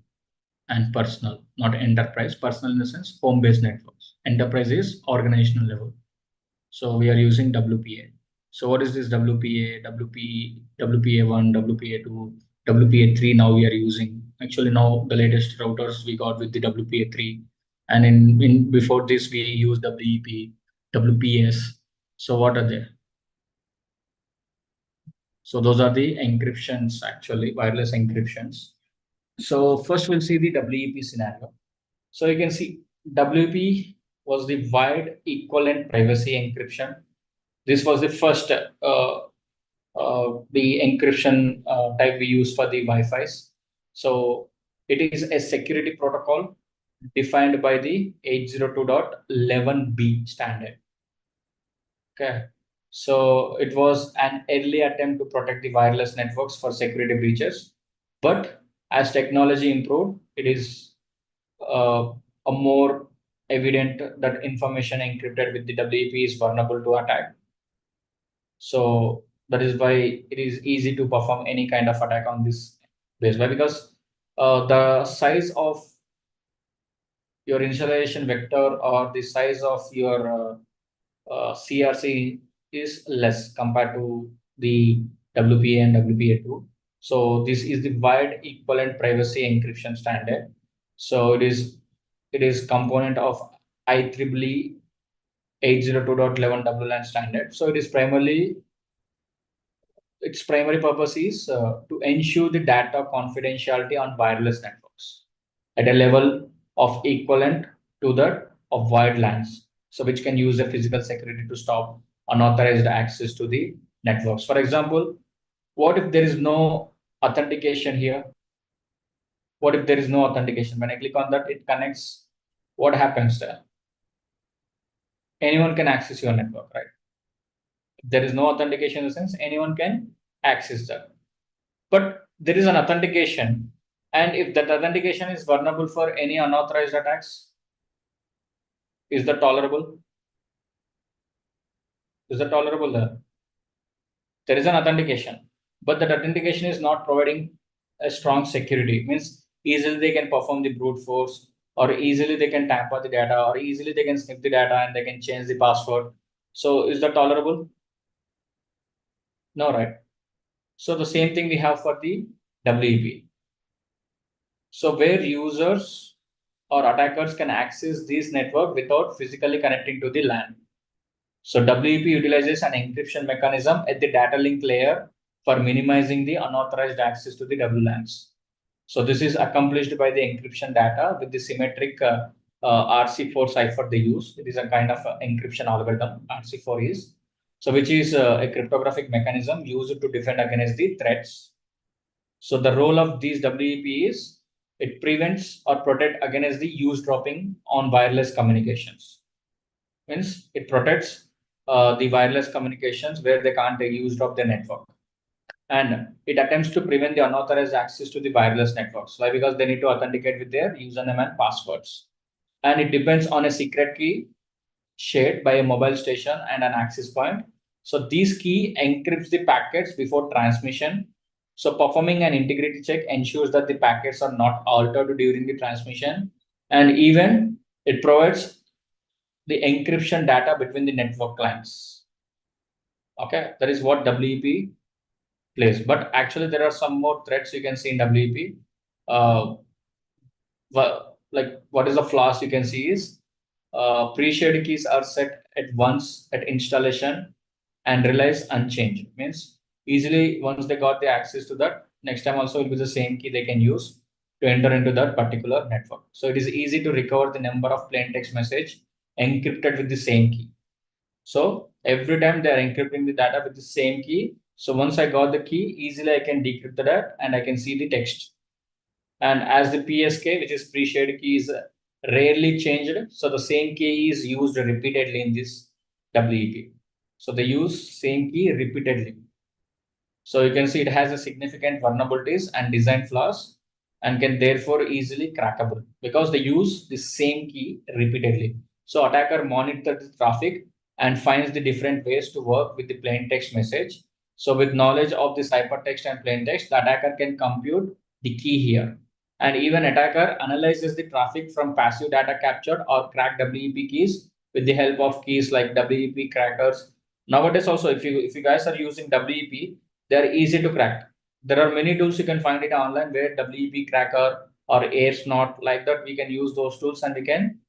and personal, not enterprise. Personal in the sense home-based networks. Enterprise is organizational level. So we are using WPA. So what is this WPA, WPA1, WPA2, WPA3 now we are using. Actually now the latest routers we got with the WPA3. And in before this we use WEP, WPS. So what are they? So those are the encryptions actually, wireless encryptions. So first we'll see the WEP scenario. So you can see WEP was the wide equivalent privacy encryption. This was the first the encryption type we use for the Wi-Fi's. So it is a security protocol defined by the 802.11b standard. Okay. So it was an early attempt to protect the wireless networks for security breaches. But as technology improved, it is a more evident that information encrypted with the WEP is vulnerable to attack. So that is why it is easy to perform any kind of attack on this base. Why? Because the size of your initialization vector or the size of your CRC is less compared to the WPA and WPA2. So this is the wide equivalent privacy encryption standard. So it is component of IEEE 802.11 WLAN standard. So its primary purpose is to ensure the data confidentiality on wireless networks at a level of equivalent to that of wired LANs. So which can use the physical security to stop unauthorized access to the networks. For example, what if there is no authentication here? What if there is no authentication? When I click on that, it connects. What happens there? Anyone can access your network, right? If there is no authentication in the sense, anyone can access that. But there is an authentication. And if that authentication is vulnerable for any unauthorized attacks, is that tolerable? Is that tolerable there? There is an authentication, but that authentication is not providing a strong security. It means easily they can perform the brute force, or easily they can tamper the data, or easily they can snip the data and they can change the password. So is that tolerable? No, right? So the same thing we have for the WEP. So where users or attackers can access this network without physically connecting to the LAN. So WEP utilizes an encryption mechanism at the data link layer for minimizing the unauthorized access to the WLANs. So this is accomplished by the encryption data with the symmetric RC4 cipher they use. It is a kind of encryption algorithm, RC4 is. So which is a cryptographic mechanism used to defend against the threats. So the role of these WEP is it prevents or protect against the eavesdropping on wireless communications. Means it protects the wireless communications where they can't eavesdrop the network. And it attempts to prevent the unauthorized access to the wireless networks. Why? Because they need to authenticate with their username and passwords. And it depends on a secret key shared by a mobile station and an access point. So this key encrypts the packets before transmission. So performing an integrity check ensures that the packets are not altered during the transmission. And even it provides the encryption data between the network clients. Okay, that is what WEP plays. But actually, there are some more threats you can see in WEP. Like what is the flaws you can see is pre-shared keys are set at once at installation and relies unchanged. Means easily once they got the access to that, next time also will be the same key they can use to enter into that particular network. So it is easy to recover the number of plain text message encrypted with the same key. So every time they are encrypting the data with the same key. So once I got the key, easily I can decrypt the data and I can see the text. And as the PSK, which is pre-shared key, is rarely changed, so the same key is used repeatedly in this WEP. So they use same key repeatedly. So you can see it has a significant vulnerabilities and design flaws and can therefore easily crackable because they use the same key repeatedly. So attacker monitors the traffic and finds the different ways to work with the plain text message. So with knowledge of the ciphertext and plain text, the attacker can compute the key here. And even attacker analyzes the traffic from passive data captured or cracked WEP keys with the help of keys like WEP crackers. Nowadays also, if you guys are using WEP, they are easy to crack. There are many tools you can find it online where WEP cracker or AirSnort like that. We can use those tools and we can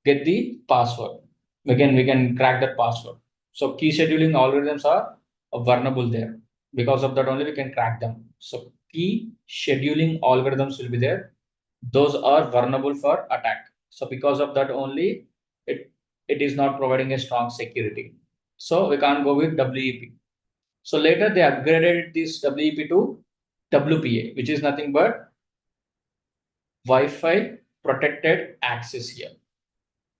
get the password. We can crack that password. So key scheduling algorithms are vulnerable there. Because of that only we can crack them. So key scheduling algorithms will be there. Those are vulnerable for attack. So because of that only it is not providing a strong security. So we can't go with WEP. So later they upgraded this WEP to WPA, which is nothing but Wi-Fi protected access here.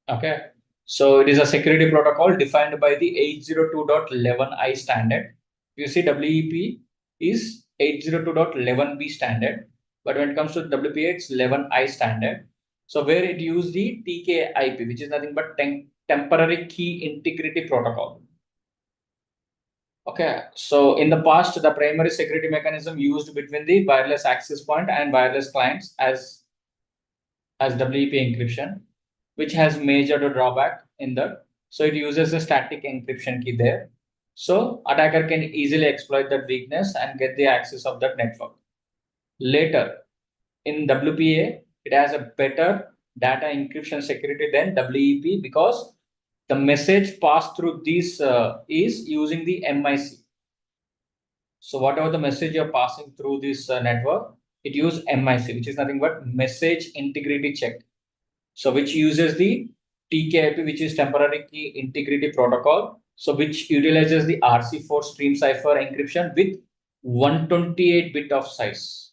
Okay. So it is a security protocol defined by the 802.11i standard. You see WEP is 802.11b standard, but when it comes to WPA, it's 11i standard. So where it use the TKIP, which is nothing but temporary key integrity protocol. Okay, so in the past, the primary security mechanism used between the wireless access point and wireless clients as WEP encryption, which has major drawback in that. So it uses a static encryption key there. So attacker can easily exploit that weakness and get the access of that network. Later, in WPA, it has a better data encryption security than WEP because the message passed through this is using the MIC. So whatever the message you're passing through this network, it uses MIC, which is nothing but message integrity check. So which uses the TKIP, which is temporary key integrity protocol. So which utilizes the RC4 stream cipher encryption with 128-bit of size,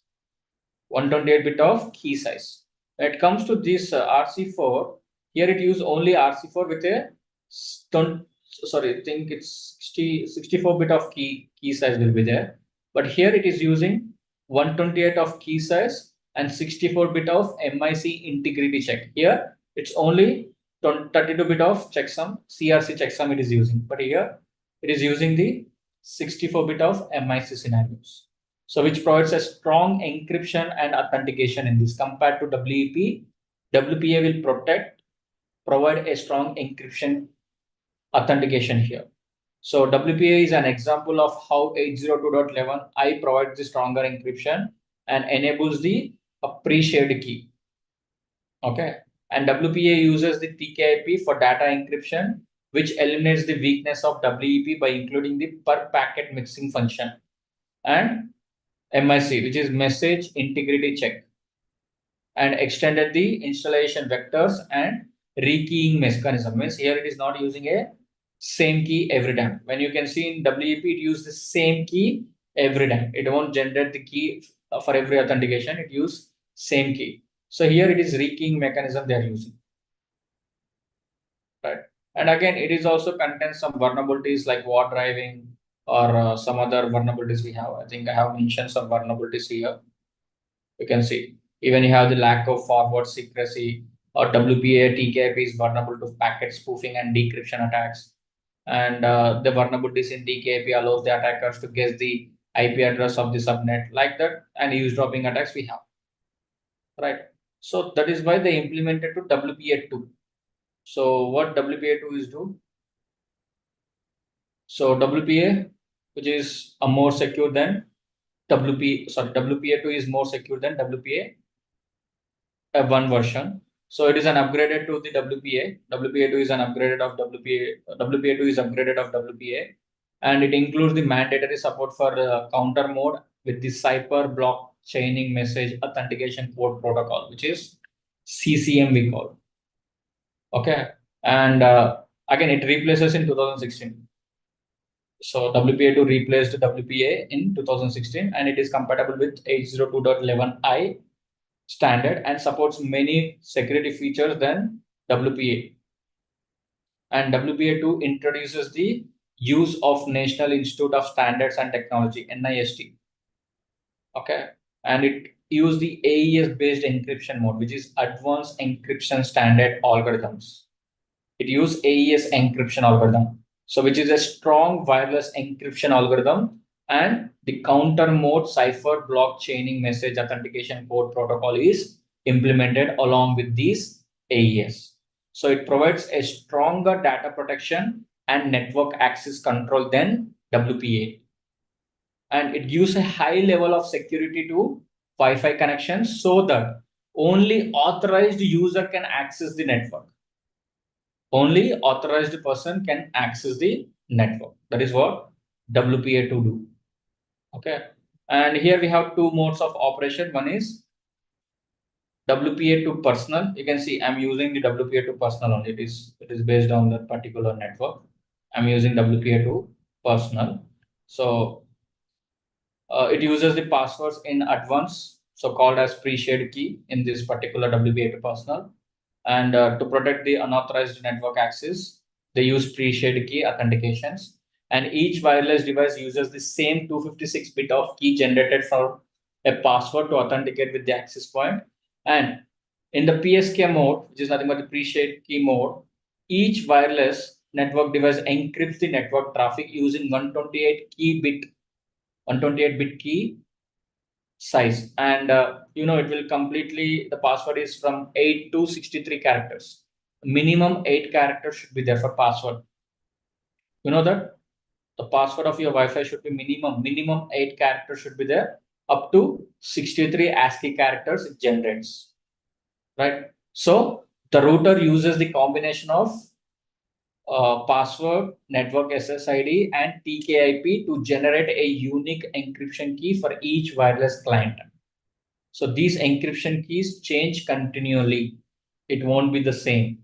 128-bit of key size. When it comes to this RC4, here it uses only RC4 with a sorry, I think it's 64-bit of key size will be there. But here it is using 128 of key size and 64-bit of MIC integrity check. Here it's only 32-bit of checksum, CRC checksum it is using, but here it is using the 64-bit of MIC scenarios. So which provides a strong encryption and authentication in this compared to WEP. WPA will provide a strong encryption authentication here. So WPA is an example of how 802.11i provides the stronger encryption and enables the pre-shared key. Okay. And WPA uses the TKIP for data encryption, which eliminates the weakness of WEP by including the per packet mixing function, and MIC, which is message integrity check, and extended the installation vectors and rekeying mechanism. Means here it is not using a same key every time. When you can see in WEP, it uses the same key every time. It won't generate the key for every authentication. It uses same key. So here it is rekeying mechanism they are using. Right. And again, it is also contains some vulnerabilities like war driving or some other vulnerabilities we have. I think I have mentioned some vulnerabilities here. You can see even you have the lack of forward secrecy, or WPA TKIP is vulnerable to packet spoofing and decryption attacks. And the vulnerabilities in TKIP allows the attackers to guess the IP address of the subnet like that, and eavesdropping attacks we have. Right. So that is why they implemented to WPA2. So what WPA2 is do? So WPA, which is a more secure than WPA2 is more secure than WPA one version. So it is an upgraded to the WPA. WPA2 is an upgraded of WPA. WPA2 is upgraded of WPA, and it includes the mandatory support for counter mode with the Cipher block chaining message authentication code protocol, which is CCM we call. Okay, and again it replaces in 2016. So WPA2 replaced WPA in 2016, and it is compatible with 802.11i standard and supports many security features than WPA. And WPA2 introduces the use of National Institute of Standards and Technology, NIST. Okay, and it used the AES based encryption mode, which is Advanced Encryption Standard Algorithms. It uses AES encryption algorithm, so which is a strong wireless encryption algorithm, and the counter mode cipher blockchaining message authentication code protocol is implemented along with these AES. So it provides a stronger data protection and network access control than WPA, and it gives a high level of security to Wi-Fi connections so that only authorized user can access the network. Only authorized person can access the network. That is what WPA2 do. Okay. And here we have two modes of operation. One is WPA2 personal. You can see I'm using the WPA2 personal only. It is based on that particular network. I'm using WPA2 personal. So it uses the passwords in advance, so called as pre-shared key in this particular WPA2 personal. And to protect the unauthorized network access, they use pre-shared key authentications. And each wireless device uses the same 256-bit of key generated from a password to authenticate with the access point. And in the PSK mode, which is nothing but the pre-shared key mode, each wireless network device encrypts the network traffic using 128-bit key size, and it will completely, the password is from 8 to 63 characters. Minimum 8 characters should be there for password. You know that the password of your Wi-Fi should be minimum 8 characters should be there. Up to 63 ASCII characters it generates, right? So the router uses the combination of password, network SSID, and TKIP to generate a unique encryption key for each wireless client. So these encryption keys change continually. It won't be the same,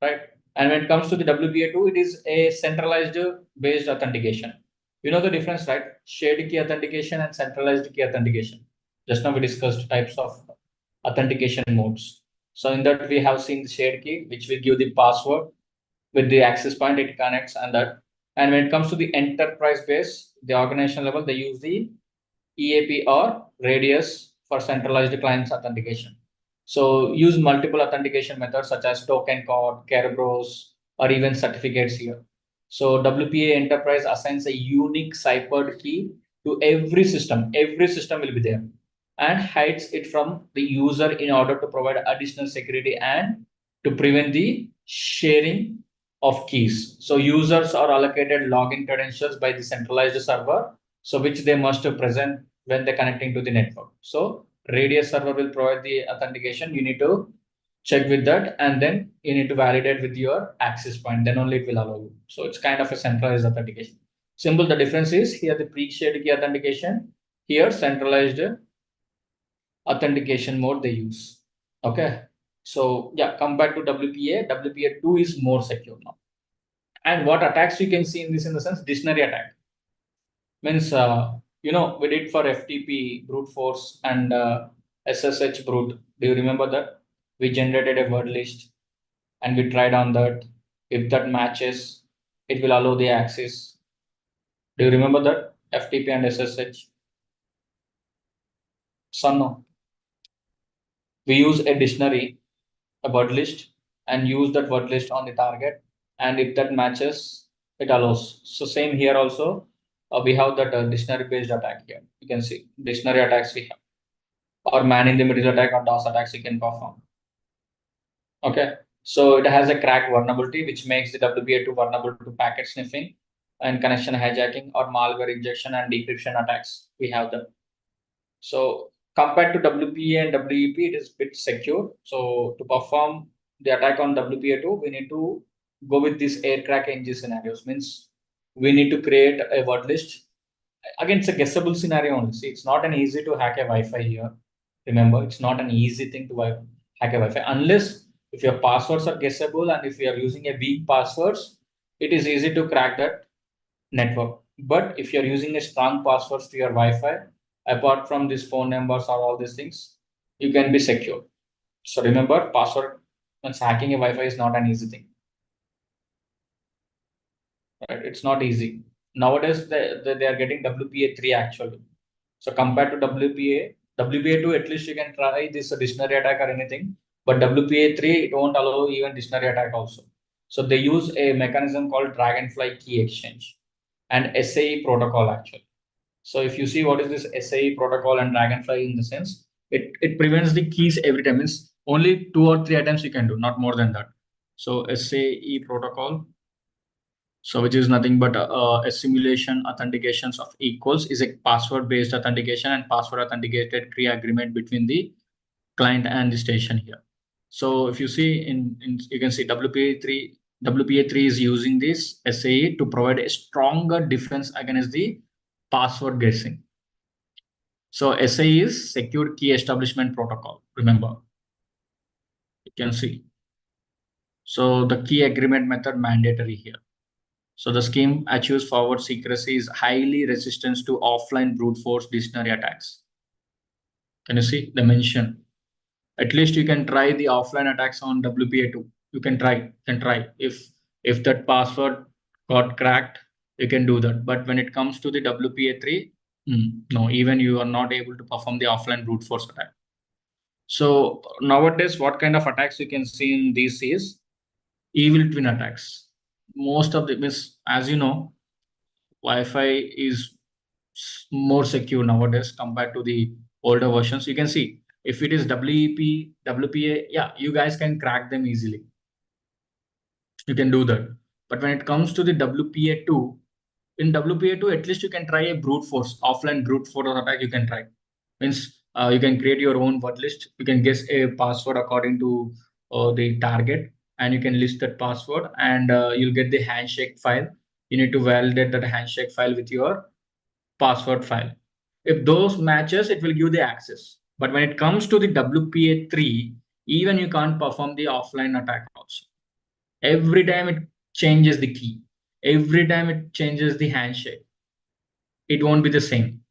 right? And when it comes to the WPA2, it is a centralized based authentication. You know the difference, right? Shared key authentication and centralized key authentication. Just now we discussed types of authentication modes. So in that we have seen the shared key, which will give the password with the access point, it connects and that. And when it comes to the enterprise base, the organization level, they use the EAP or radius for centralized clients authentication. So use multiple authentication methods such as token code, Kerberos, or even certificates here. So WPA Enterprise assigns a unique ciphered key to every system. Every system will be there and hides it from the user in order to provide additional security and to prevent the sharing of keys. So users are allocated login credentials by the centralized server, so which they must present when they're connecting to the network. So Radius server will provide the authentication. You need to check with that, and then you need to validate with your access point. Then only it will allow you. So it's kind of a centralized authentication. Simple. The difference is here the pre-shared key authentication. Here centralized authentication mode they use. Okay. So yeah, come back to WPA. WPA2 is more secure now. And what attacks you can see in this in the sense dictionary attack means we did for FTP brute force and SSH brute. Do you remember that we generated a word list and we tried on that? If that matches, it will allow the access. Do you remember that FTP and SSH? So no, we use a dictionary, a word list, and use that word list on the target, and if that matches, it allows. So same here also, we have that dictionary based attack here. You can see dictionary attacks we have, or man in the middle attack or DOS attacks you can perform. Okay, so it has a crack vulnerability which makes the WPA2 vulnerable to packet sniffing and connection hijacking or malware injection and decryption attacks. We have them. So compared to WPA and WEP, it is bit secure. So to perform the attack on WPA2, we need to go with this air crack NG scenarios. Means we need to create a word list. Again, it's a guessable scenario only. See, it's not an easy to hack a Wi-Fi here. Remember, it's not an easy thing to hack a Wi-Fi unless if your passwords are guessable and if you are using a weak passwords, it is easy to crack that network. But if you're using a strong passwords to your Wi-Fi, apart from these phone numbers or all these things, you can be secure. So remember, password once hacking a Wi-Fi is not an easy thing. Right? It's not easy. Nowadays, they are getting WPA3 actually. So compared to WPA, WPA2, at least you can try this dictionary attack or anything. But WPA3, it won't allow even dictionary attack also. So they use a mechanism called Dragonfly Key Exchange and SAE protocol actually. So if you see what is this SAE protocol and Dragonfly in the sense, it prevents the keys every time. Means only 2 or 3 items you can do, not more than that. So SAE protocol, so which is nothing but a simulation authentications of equals is a password based authentication and password authenticated key agreement between the client and the station here. So if you see in you can see WPA3 is using this SAE to provide a stronger defense against the password guessing. So SAE is Secure Key Establishment Protocol. Remember, you can see. So the key agreement method mandatory here. So the scheme achieves forward secrecy is highly resistant to offline brute force dictionary attacks. Can you see the mention? At least you can try the offline attacks on WPA2. You can try. If that password got cracked, you can do that. But when it comes to the WPA3, no, even you are not able to perform the offline brute force attack. So nowadays, what kind of attacks you can see in these is evil twin attacks. Most of the means, as you know, Wi-Fi is more secure nowadays compared to the older versions. You can see if it is WEP, WPA, yeah, you guys can crack them easily. You can do that. But when it comes to the WPA2, in WPA2, at least you can try a brute force, offline brute force attack. You can try. Means you can create your own word list. You can guess a password according to the target, and you can list that password, and you'll get the handshake file. You need to validate that handshake file with your password file. If those matches, it will give the access. But when it comes to the WPA3, even you can't perform the offline attack also. Every time it changes the key, every time it changes the handshake, it won't be the same.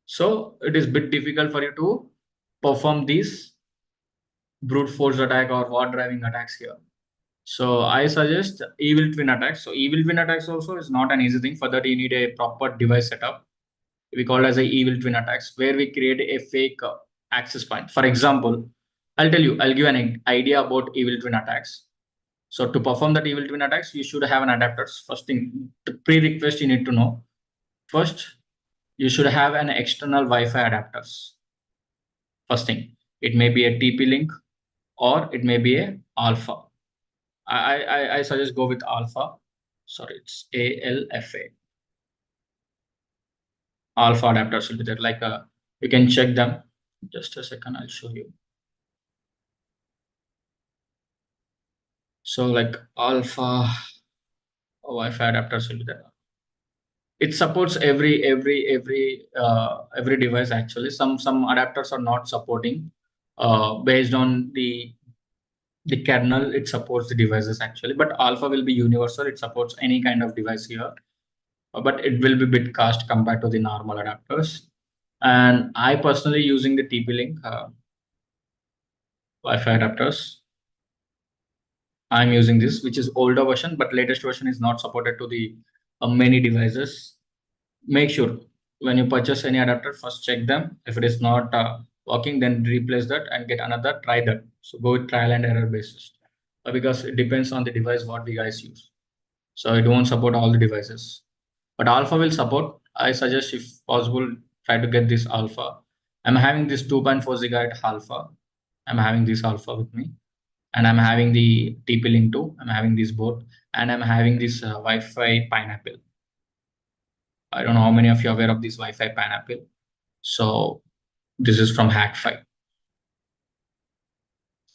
So it is a bit difficult for you to perform these brute force attack or war driving attacks here. So I suggest evil twin attacks. So evil twin attacks also is not an easy thing. For that, you need a proper device setup. We call as a evil twin attacks, where we create a fake access point. For example, I'll give an idea about evil twin attacks. So to perform that evil twin attacks, you should have an adapters. First thing, the pre-request you need to know. First, you should have an external Wi-Fi adapters. First thing, it may be a TP-Link or it may be a Alpha. I suggest go with Alpha. Sorry, it's ALFA. Alpha adapters will be there. Like you can check them. Just a second, I'll show you. So like Alpha Wi-Fi adapters will be there. It supports every device actually. Some adapters are not supporting. Based on the kernel, it supports the devices actually. But Alpha will be universal. It supports any kind of device here. But it will be bit cost compared to the normal adapters. And I personally using the TP-Link Wi-Fi adapters. I'm using this, which is older version, but latest version is not supported to the many devices. Make sure when you purchase any adapter, first check them. If it is not working, then replace that and get another. Try that. So go with trial and error basis, because it depends on the device what we guys use. So it won't support all the devices, but Alpha will support. I suggest if possible, try to get this Alpha. I'm having this 2.4 gigahertz Alpha. I'm having this Alpha with me, and I'm having the TP-Link 2. I'm having this both, and I'm having this Wi-Fi Pineapple. I don't know how many of you are aware of this Wi-Fi Pineapple. So this is from Hack5.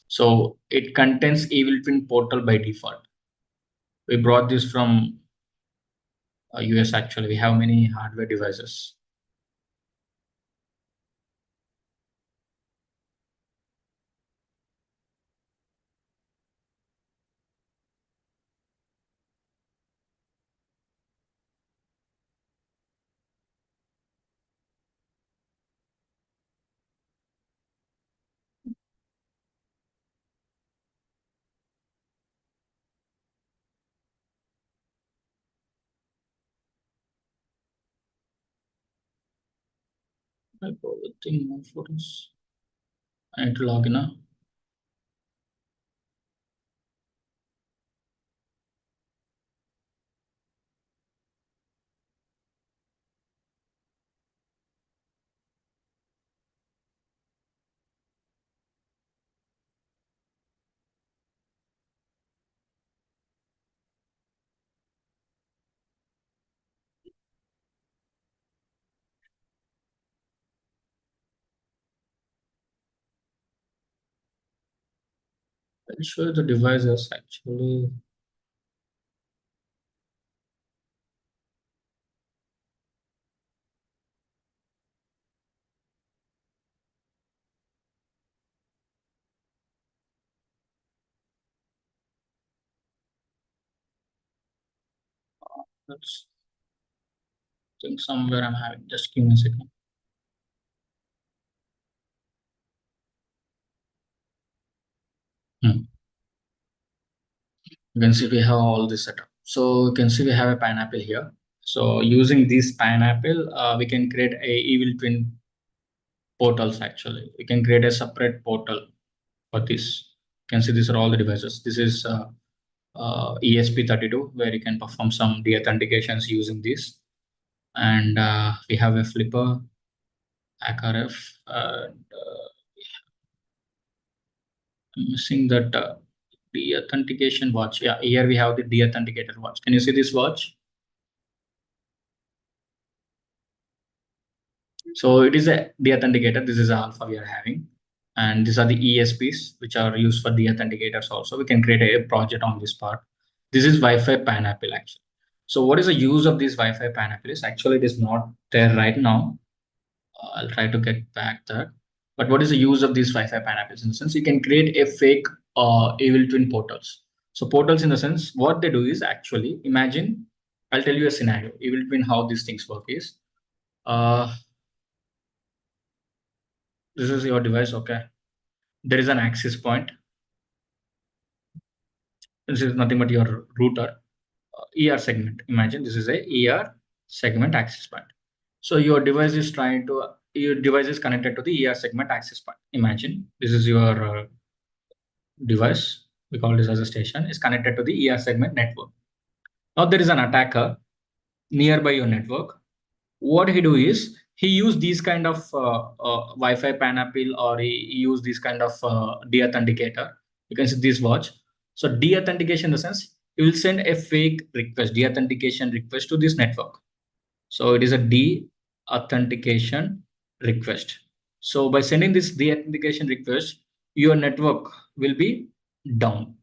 So it contains Evil Twin Portal by default. We brought this from US actually. We have many hardware devices. I go with the more photos. I need to log in now. I'll show you the devices actually. Let's think somewhere I'm having. Just give me a second. Hmm. You can see we have all this setup. So you can see we have a pineapple here. So using this pineapple, we can create a evil twin portals actually. We can create a separate portal for this. You can see these are all the devices. This is ESP32 where you can perform some de-authentications using this. And we have a flipper, ACRF, and I'm missing that de-authentication watch. Yeah, here we have the de-authenticated watch. Can you see this watch? So it is a de-authenticator. This is alpha we are having. And these are the ESPs, which are used for de-authenticators also. We can create a project on this part. This is Wi-Fi Pineapple actually. So what is the use of this Wi-Fi Pineapple is actually it is not there right now. I'll try to get back that. But what is the use of these Wi-Fi Pineapples? In the sense you can create a fake evil twin portals. So portals in the sense what they do is actually imagine, I'll tell you a scenario. Evil twin, how these things work is, uh, this is your device, okay? There is an access point. This is nothing but your router. ER segment. Imagine this is a ER segment access point. So your device is trying to your device is connected to the ER segment access point. Imagine this is your device. We call this as a station is connected to the ER segment network. Now there is an attacker nearby your network. What he do is he use these kind of Wi-Fi pineapple, or he use this kind of de-authenticator. You can see this watch. So de-authentication in the sense he will send a fake request, de-authentication request to this network. So it is a de-authentication request. So by sending this de-authentication request, your network will be down.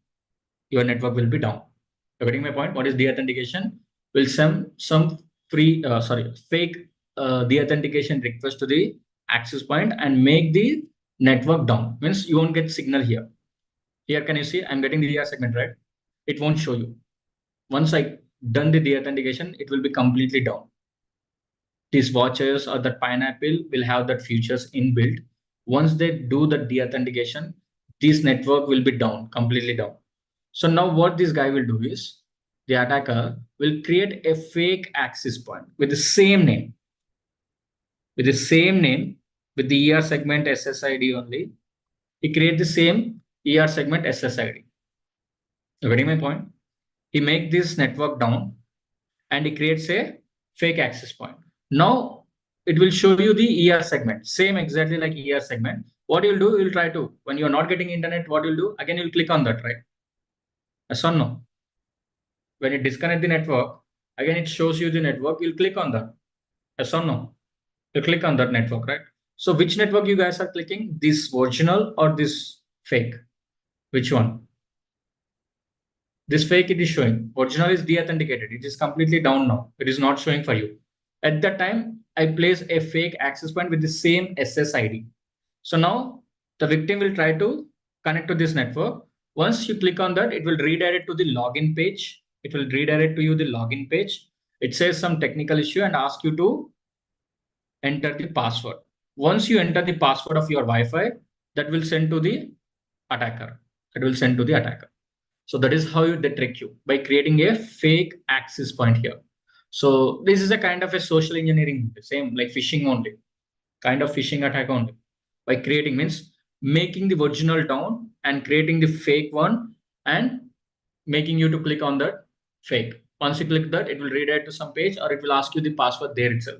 Your network will be down. You're getting my point? What is de-authentication? Will send some fake de-authentication request to the access point and make the network down. Means you won't get signal here. Here, can you see? I'm getting the ER segment, right? It won't show you. Once I done the de-authentication, it will be completely down. These watches or that pineapple will have that features inbuilt. Once they do the de-authentication, this network will be down, completely down. So now what this guy will do is the attacker will create a fake access point with the same name, with the ER segment SSID only. He create the same ER segment SSID. You getting my point? He make this network down and he creates a fake access point. Now it will show you the ER segment, same exactly like ER segment. What you'll do, you'll try to, when you're not getting internet, what you'll do, again, you'll click on that, right? Yes or no? When you disconnect the network, again, it shows you the network, you'll click on that. Yes or no? You click on that network, right? So which network you guys are clicking? This original or this fake? Which one? This fake it is showing. Original is de-authenticated. It is completely down now. It is not showing for you. At that time, I place a fake access point with the same SSID. So now the victim will try to connect to this network. Once you click on that, it will redirect to the login page. It will redirect to you the login page. It says some technical issue and ask you to enter the password. Once you enter the password of your Wi-Fi, that will send to the attacker. It will send to the attacker. So that is how they trick you, by creating a fake access point here. So this is a kind of a social engineering, same like phishing only, kind of phishing attack only. By creating means making the original down and creating the fake one and making you to click on that fake. Once you click that, it will redirect to some page or it will ask you the password there itself.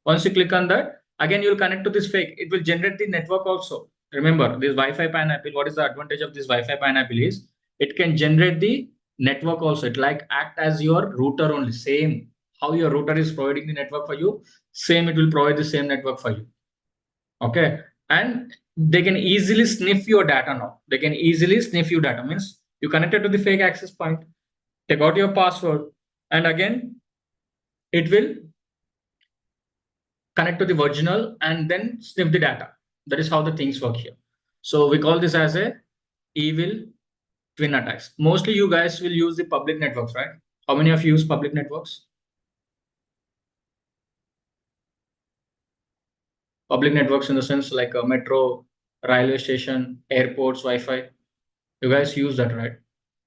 Once you click on that, again, you'll connect to this fake. It will generate the network also. Remember, this Wi-Fi pineapple, what is the advantage of this Wi-Fi pineapple is it can generate the network also. It like act as your router only. Same how your router is providing the network for you, same it will provide the same network for you. Okay. And they can easily sniff your data now. They can easily sniff your data. Means you connected to the fake access point, they got your password, and again, it will connect to the original and then sniff the data. That is how the things work here. So we call this as a evil twin attacks. Mostly you guys will use the public networks, right? How many of you use public networks? Public networks in the sense like a metro, railway station, airports, Wi-Fi. You guys use that, right?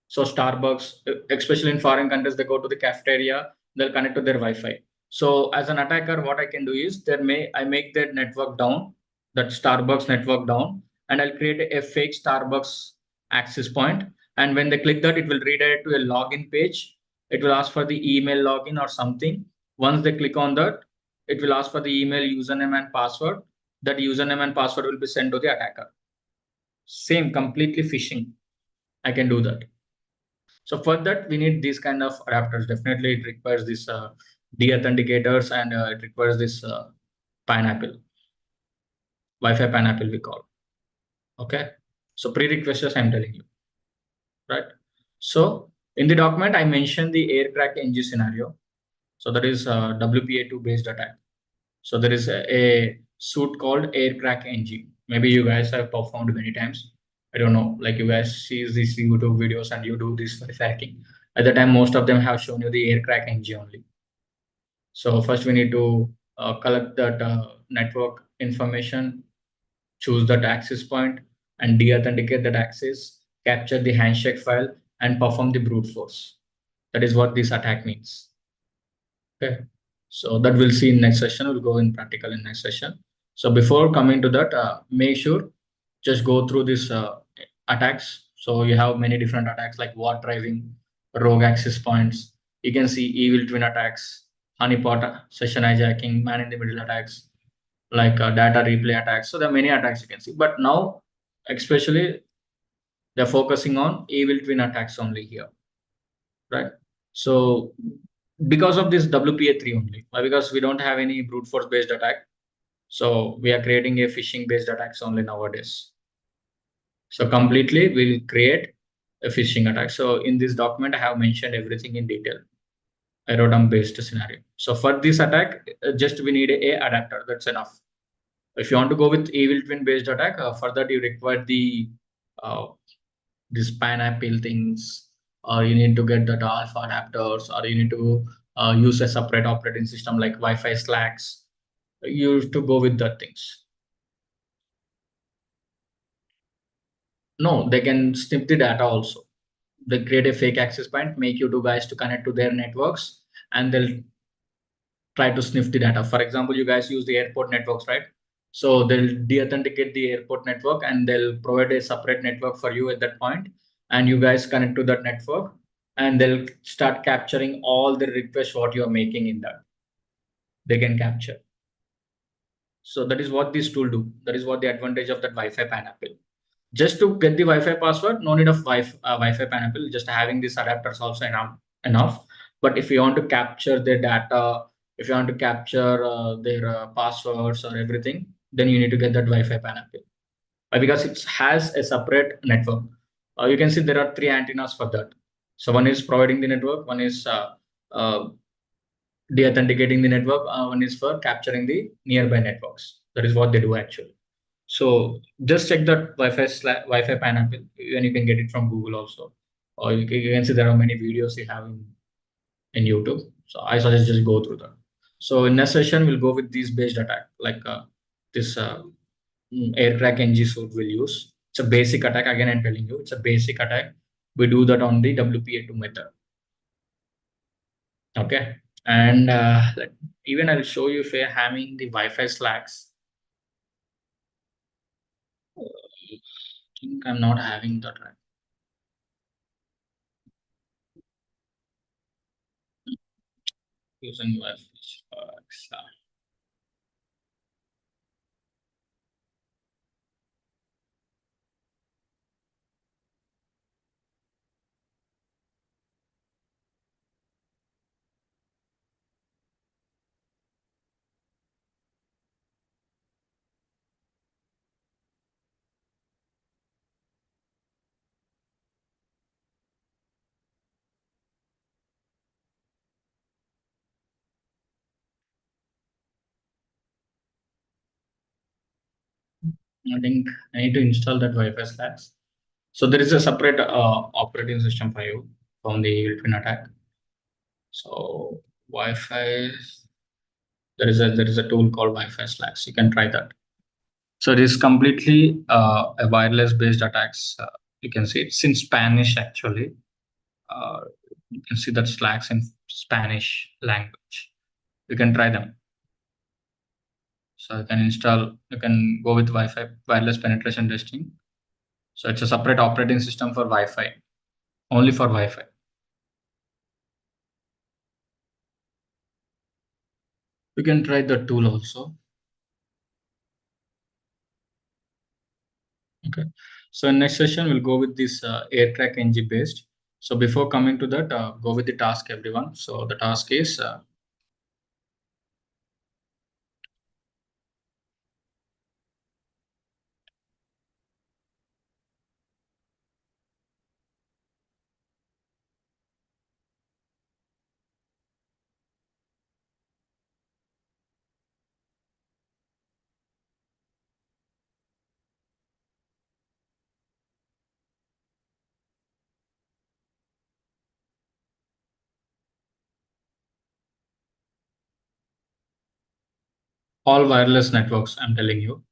So Starbucks, especially in foreign countries, they go to the cafeteria, they'll connect to their Wi-Fi. So as an attacker, what I can do is I make that network down, that Starbucks network down, and I'll create a fake Starbucks access point. And when they click that, it will redirect to a login page. It will ask for the email login or something. Once they click on that, it will ask for the email, username, and password. That username and password will be sent to the attacker. Same, completely phishing. I can do that. So for that, we need these kind of adapters. Definitely, it requires this de-authenticators and it requires this pineapple, Wi-Fi pineapple we call. Okay. So prerequisites I'm telling you, right? So in the document, I mentioned the air crack NG scenario. So that is WPA2 based attack. So there is a suit called air crack NG. Maybe you guys have performed many times. I don't know, like you guys see these YouTube videos and you do this for hacking. At the time, most of them have shown you the air crack NG only. So first we need to collect that network information, choose that access point and de-authenticate that access, capture the handshake file and perform the brute force. That is what this attack means. Okay. So that we'll see in next session. We'll go in practical in next session. So before coming to that, make sure just go through this attacks. So you have many different attacks like what driving, rogue access points. You can see evil twin attacks, honeypot, session hijacking, man in the middle attacks, like data replay attacks. So there are many attacks you can see. But now, especially, they're focusing on evil twin attacks only here, right? So because of this WPA3 only, why? Because we don't have any brute force based attack. So we are creating a phishing based attacks only nowadays. So completely we'll create a phishing attack. So in this document, I have mentioned everything in detail, aerodrome based scenario. So for this attack, just we need a adapter. That's enough. If you want to go with evil twin based attack, for that you require the uh, this pineapple things, or you need to get the alpha adapters, or you need to use a separate operating system like Wi-Fi slacks. You have to go with the things. No, they can snip the data also. They create a fake access point, make you two guys to connect to their networks, and they'll try to sniff the data. For example, you guys use the airport networks, right? So they'll de-authenticate the airport network and they'll provide a separate network for you at that point, and you guys connect to that network, and they'll start capturing all the requests what you're making in that. They can capture. So that is what this tool do. That is what the advantage of that Wi-Fi pineapple. Just to get the Wi-Fi password, no need of Wi-Fi pineapple. Just having these adapters also enough. But if you want to capture their data, if you want to capture their passwords or everything, then you need to get that Wi-Fi pineapple. Because it has a separate network. You can see there are three antennas for that. So one is providing the network, one is uh, de-authenticating the network, one is for capturing the nearby networks. That is what they do actually. So just check that Wi-Fi pineapple, and you can get it from Google also, or you can see there are many videos you have in YouTube. So I suggest just go through that. So in next session we'll go with these based attack, like this aircraft NG suit we'll use. It's a basic attack. Again, I'm telling you, it's a basic attack. We do that on the WPA2 method. Okay, and even I'll show you if you're having the Wi-Fi slacks. I think I'm not having that right. Using Wi-Fi slacks. I think I need to install that Wi-Fi slacks. So there is a separate operating system for you from the twin attack. So Wi-Fi, there is a tool called Wi-Fi slacks. You can try that. So it is completely a wireless based attacks. You can see it's in Spanish actually. Uh, you can see that slacks in Spanish language. You can try them. So you can install. You can go with Wi-Fi wireless penetration testing. So it's a separate operating system for Wi-Fi, only for Wi-Fi. You can try the tool also. Okay. So in next session, we'll go with this AirTrack NG based. So before coming to that, go with the task, everyone. So the task is all wireless networks. I'm telling you,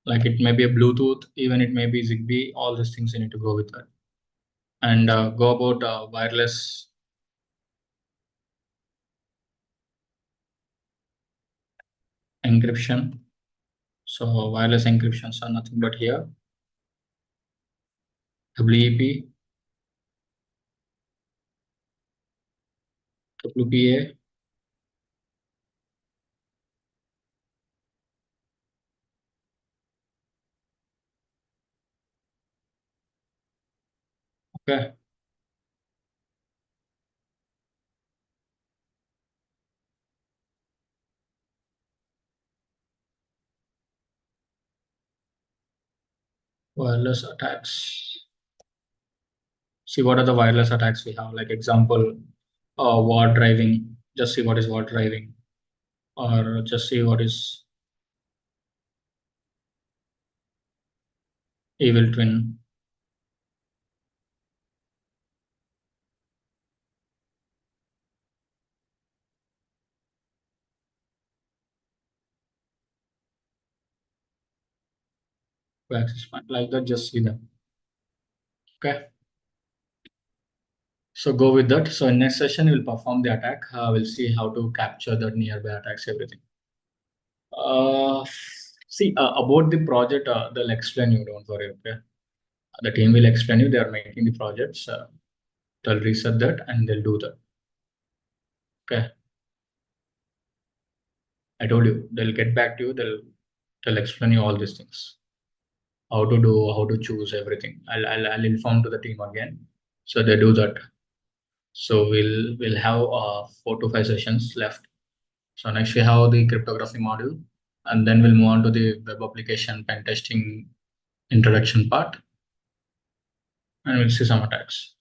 like it may be a Bluetooth, even it may be Zigbee. All these things you need to go with that, and go about wireless. encryption. So wireless encryptions are nothing but here. WEP, WPA, okay. Wireless attacks. See what are the wireless attacks we have. Like example, war driving. Just see what is war driving, or just see what is evil twin. Access point like that. Just see them. Okay. So go with that. So in next session, we'll perform the attack. We'll see how to capture the nearby attacks, everything. Uh, See about the project, they'll explain you. Don't worry. Okay. The team will explain you. They are making the projects. They'll research that and they'll do that. Okay. I told you they'll get back to you. They'll explain you all these things. How to do, how to choose everything. I'll inform to the team again. So they do that. So we'll have 4 to 5 sessions left. So next we have the cryptography module, and then we'll move on to the web application pen testing introduction part, and we'll see some attacks.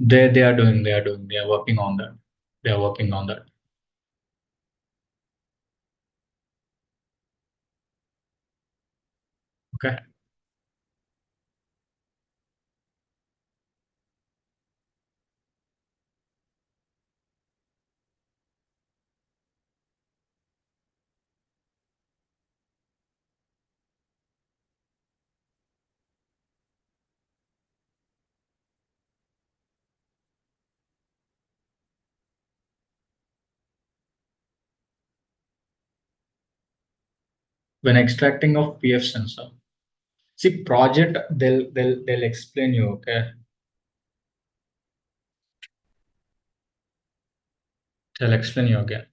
They are working on that. They are working on that. Okay. When extracting of PF sensor, see project they'll explain you. Okay, they'll explain you again.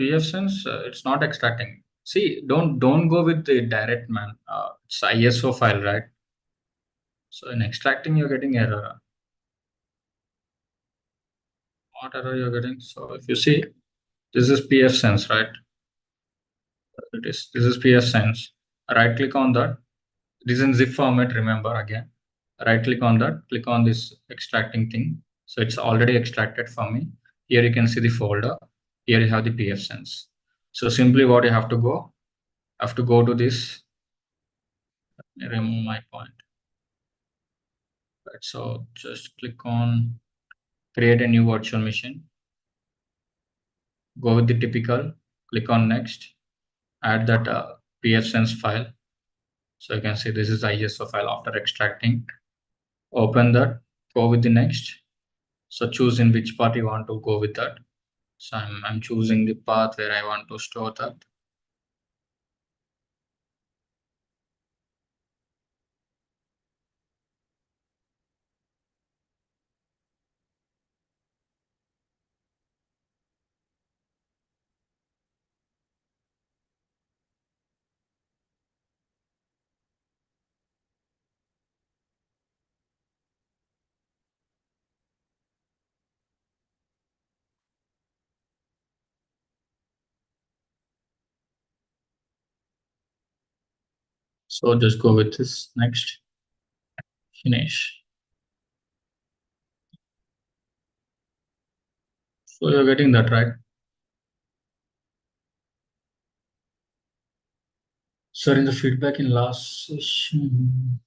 PF sense, it's not extracting. See, don't go with the direct man. It's ISO file, right? So in extracting, you're getting error. What error you're getting? So if you see, this is PF sense, right? It is. This is PF sense. Right click on that. It is in zip format. Remember again. Right click on that. Click on this extracting thing. So it's already extracted for me. Here you can see the folder. Here you have the PF sense. So simply what you have to go. Have to go to this. Remove my point. Right. So just click on create a new virtual machine. Go with the typical. Click on next. Add that PF sense file. So you can see this is ISO file after extracting. Open that, go with the next. So choose in which part you want to go with that. So I'm choosing the path where I want to store that. So just go with this next, finish. So you're getting that right. So in the feedback in last session,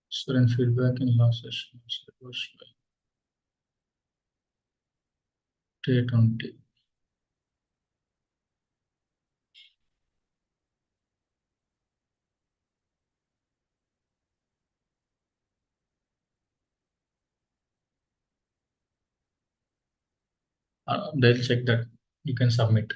so in feedback in last session, so it was day 20. They'll check that you can submit.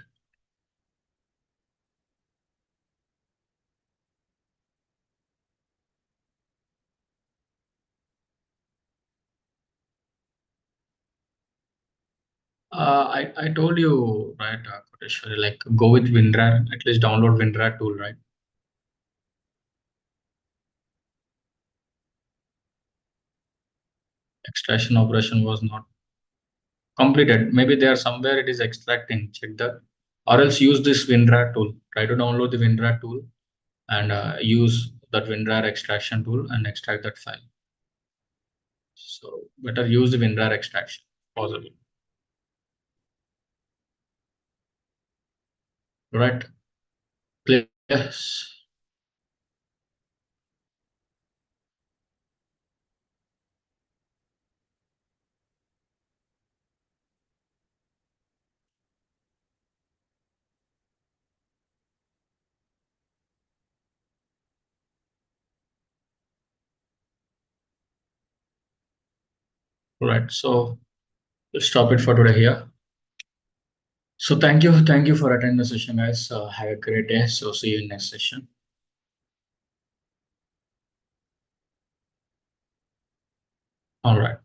I told you, right, Koteshwari, like go with WinRAR, at least download WinRAR tool, right? Extraction operation was not completed. Maybe there somewhere it is extracting. Check that. Or else use this WinRAR tool. Try to download the WinRAR tool and use that WinRAR extraction tool and extract that file. So better use the WinRAR extraction possible. Right? Yes. Right. So we'll stop it for today here. So thank you for attending the session, guys. Have a great day. So see you in next session. All right.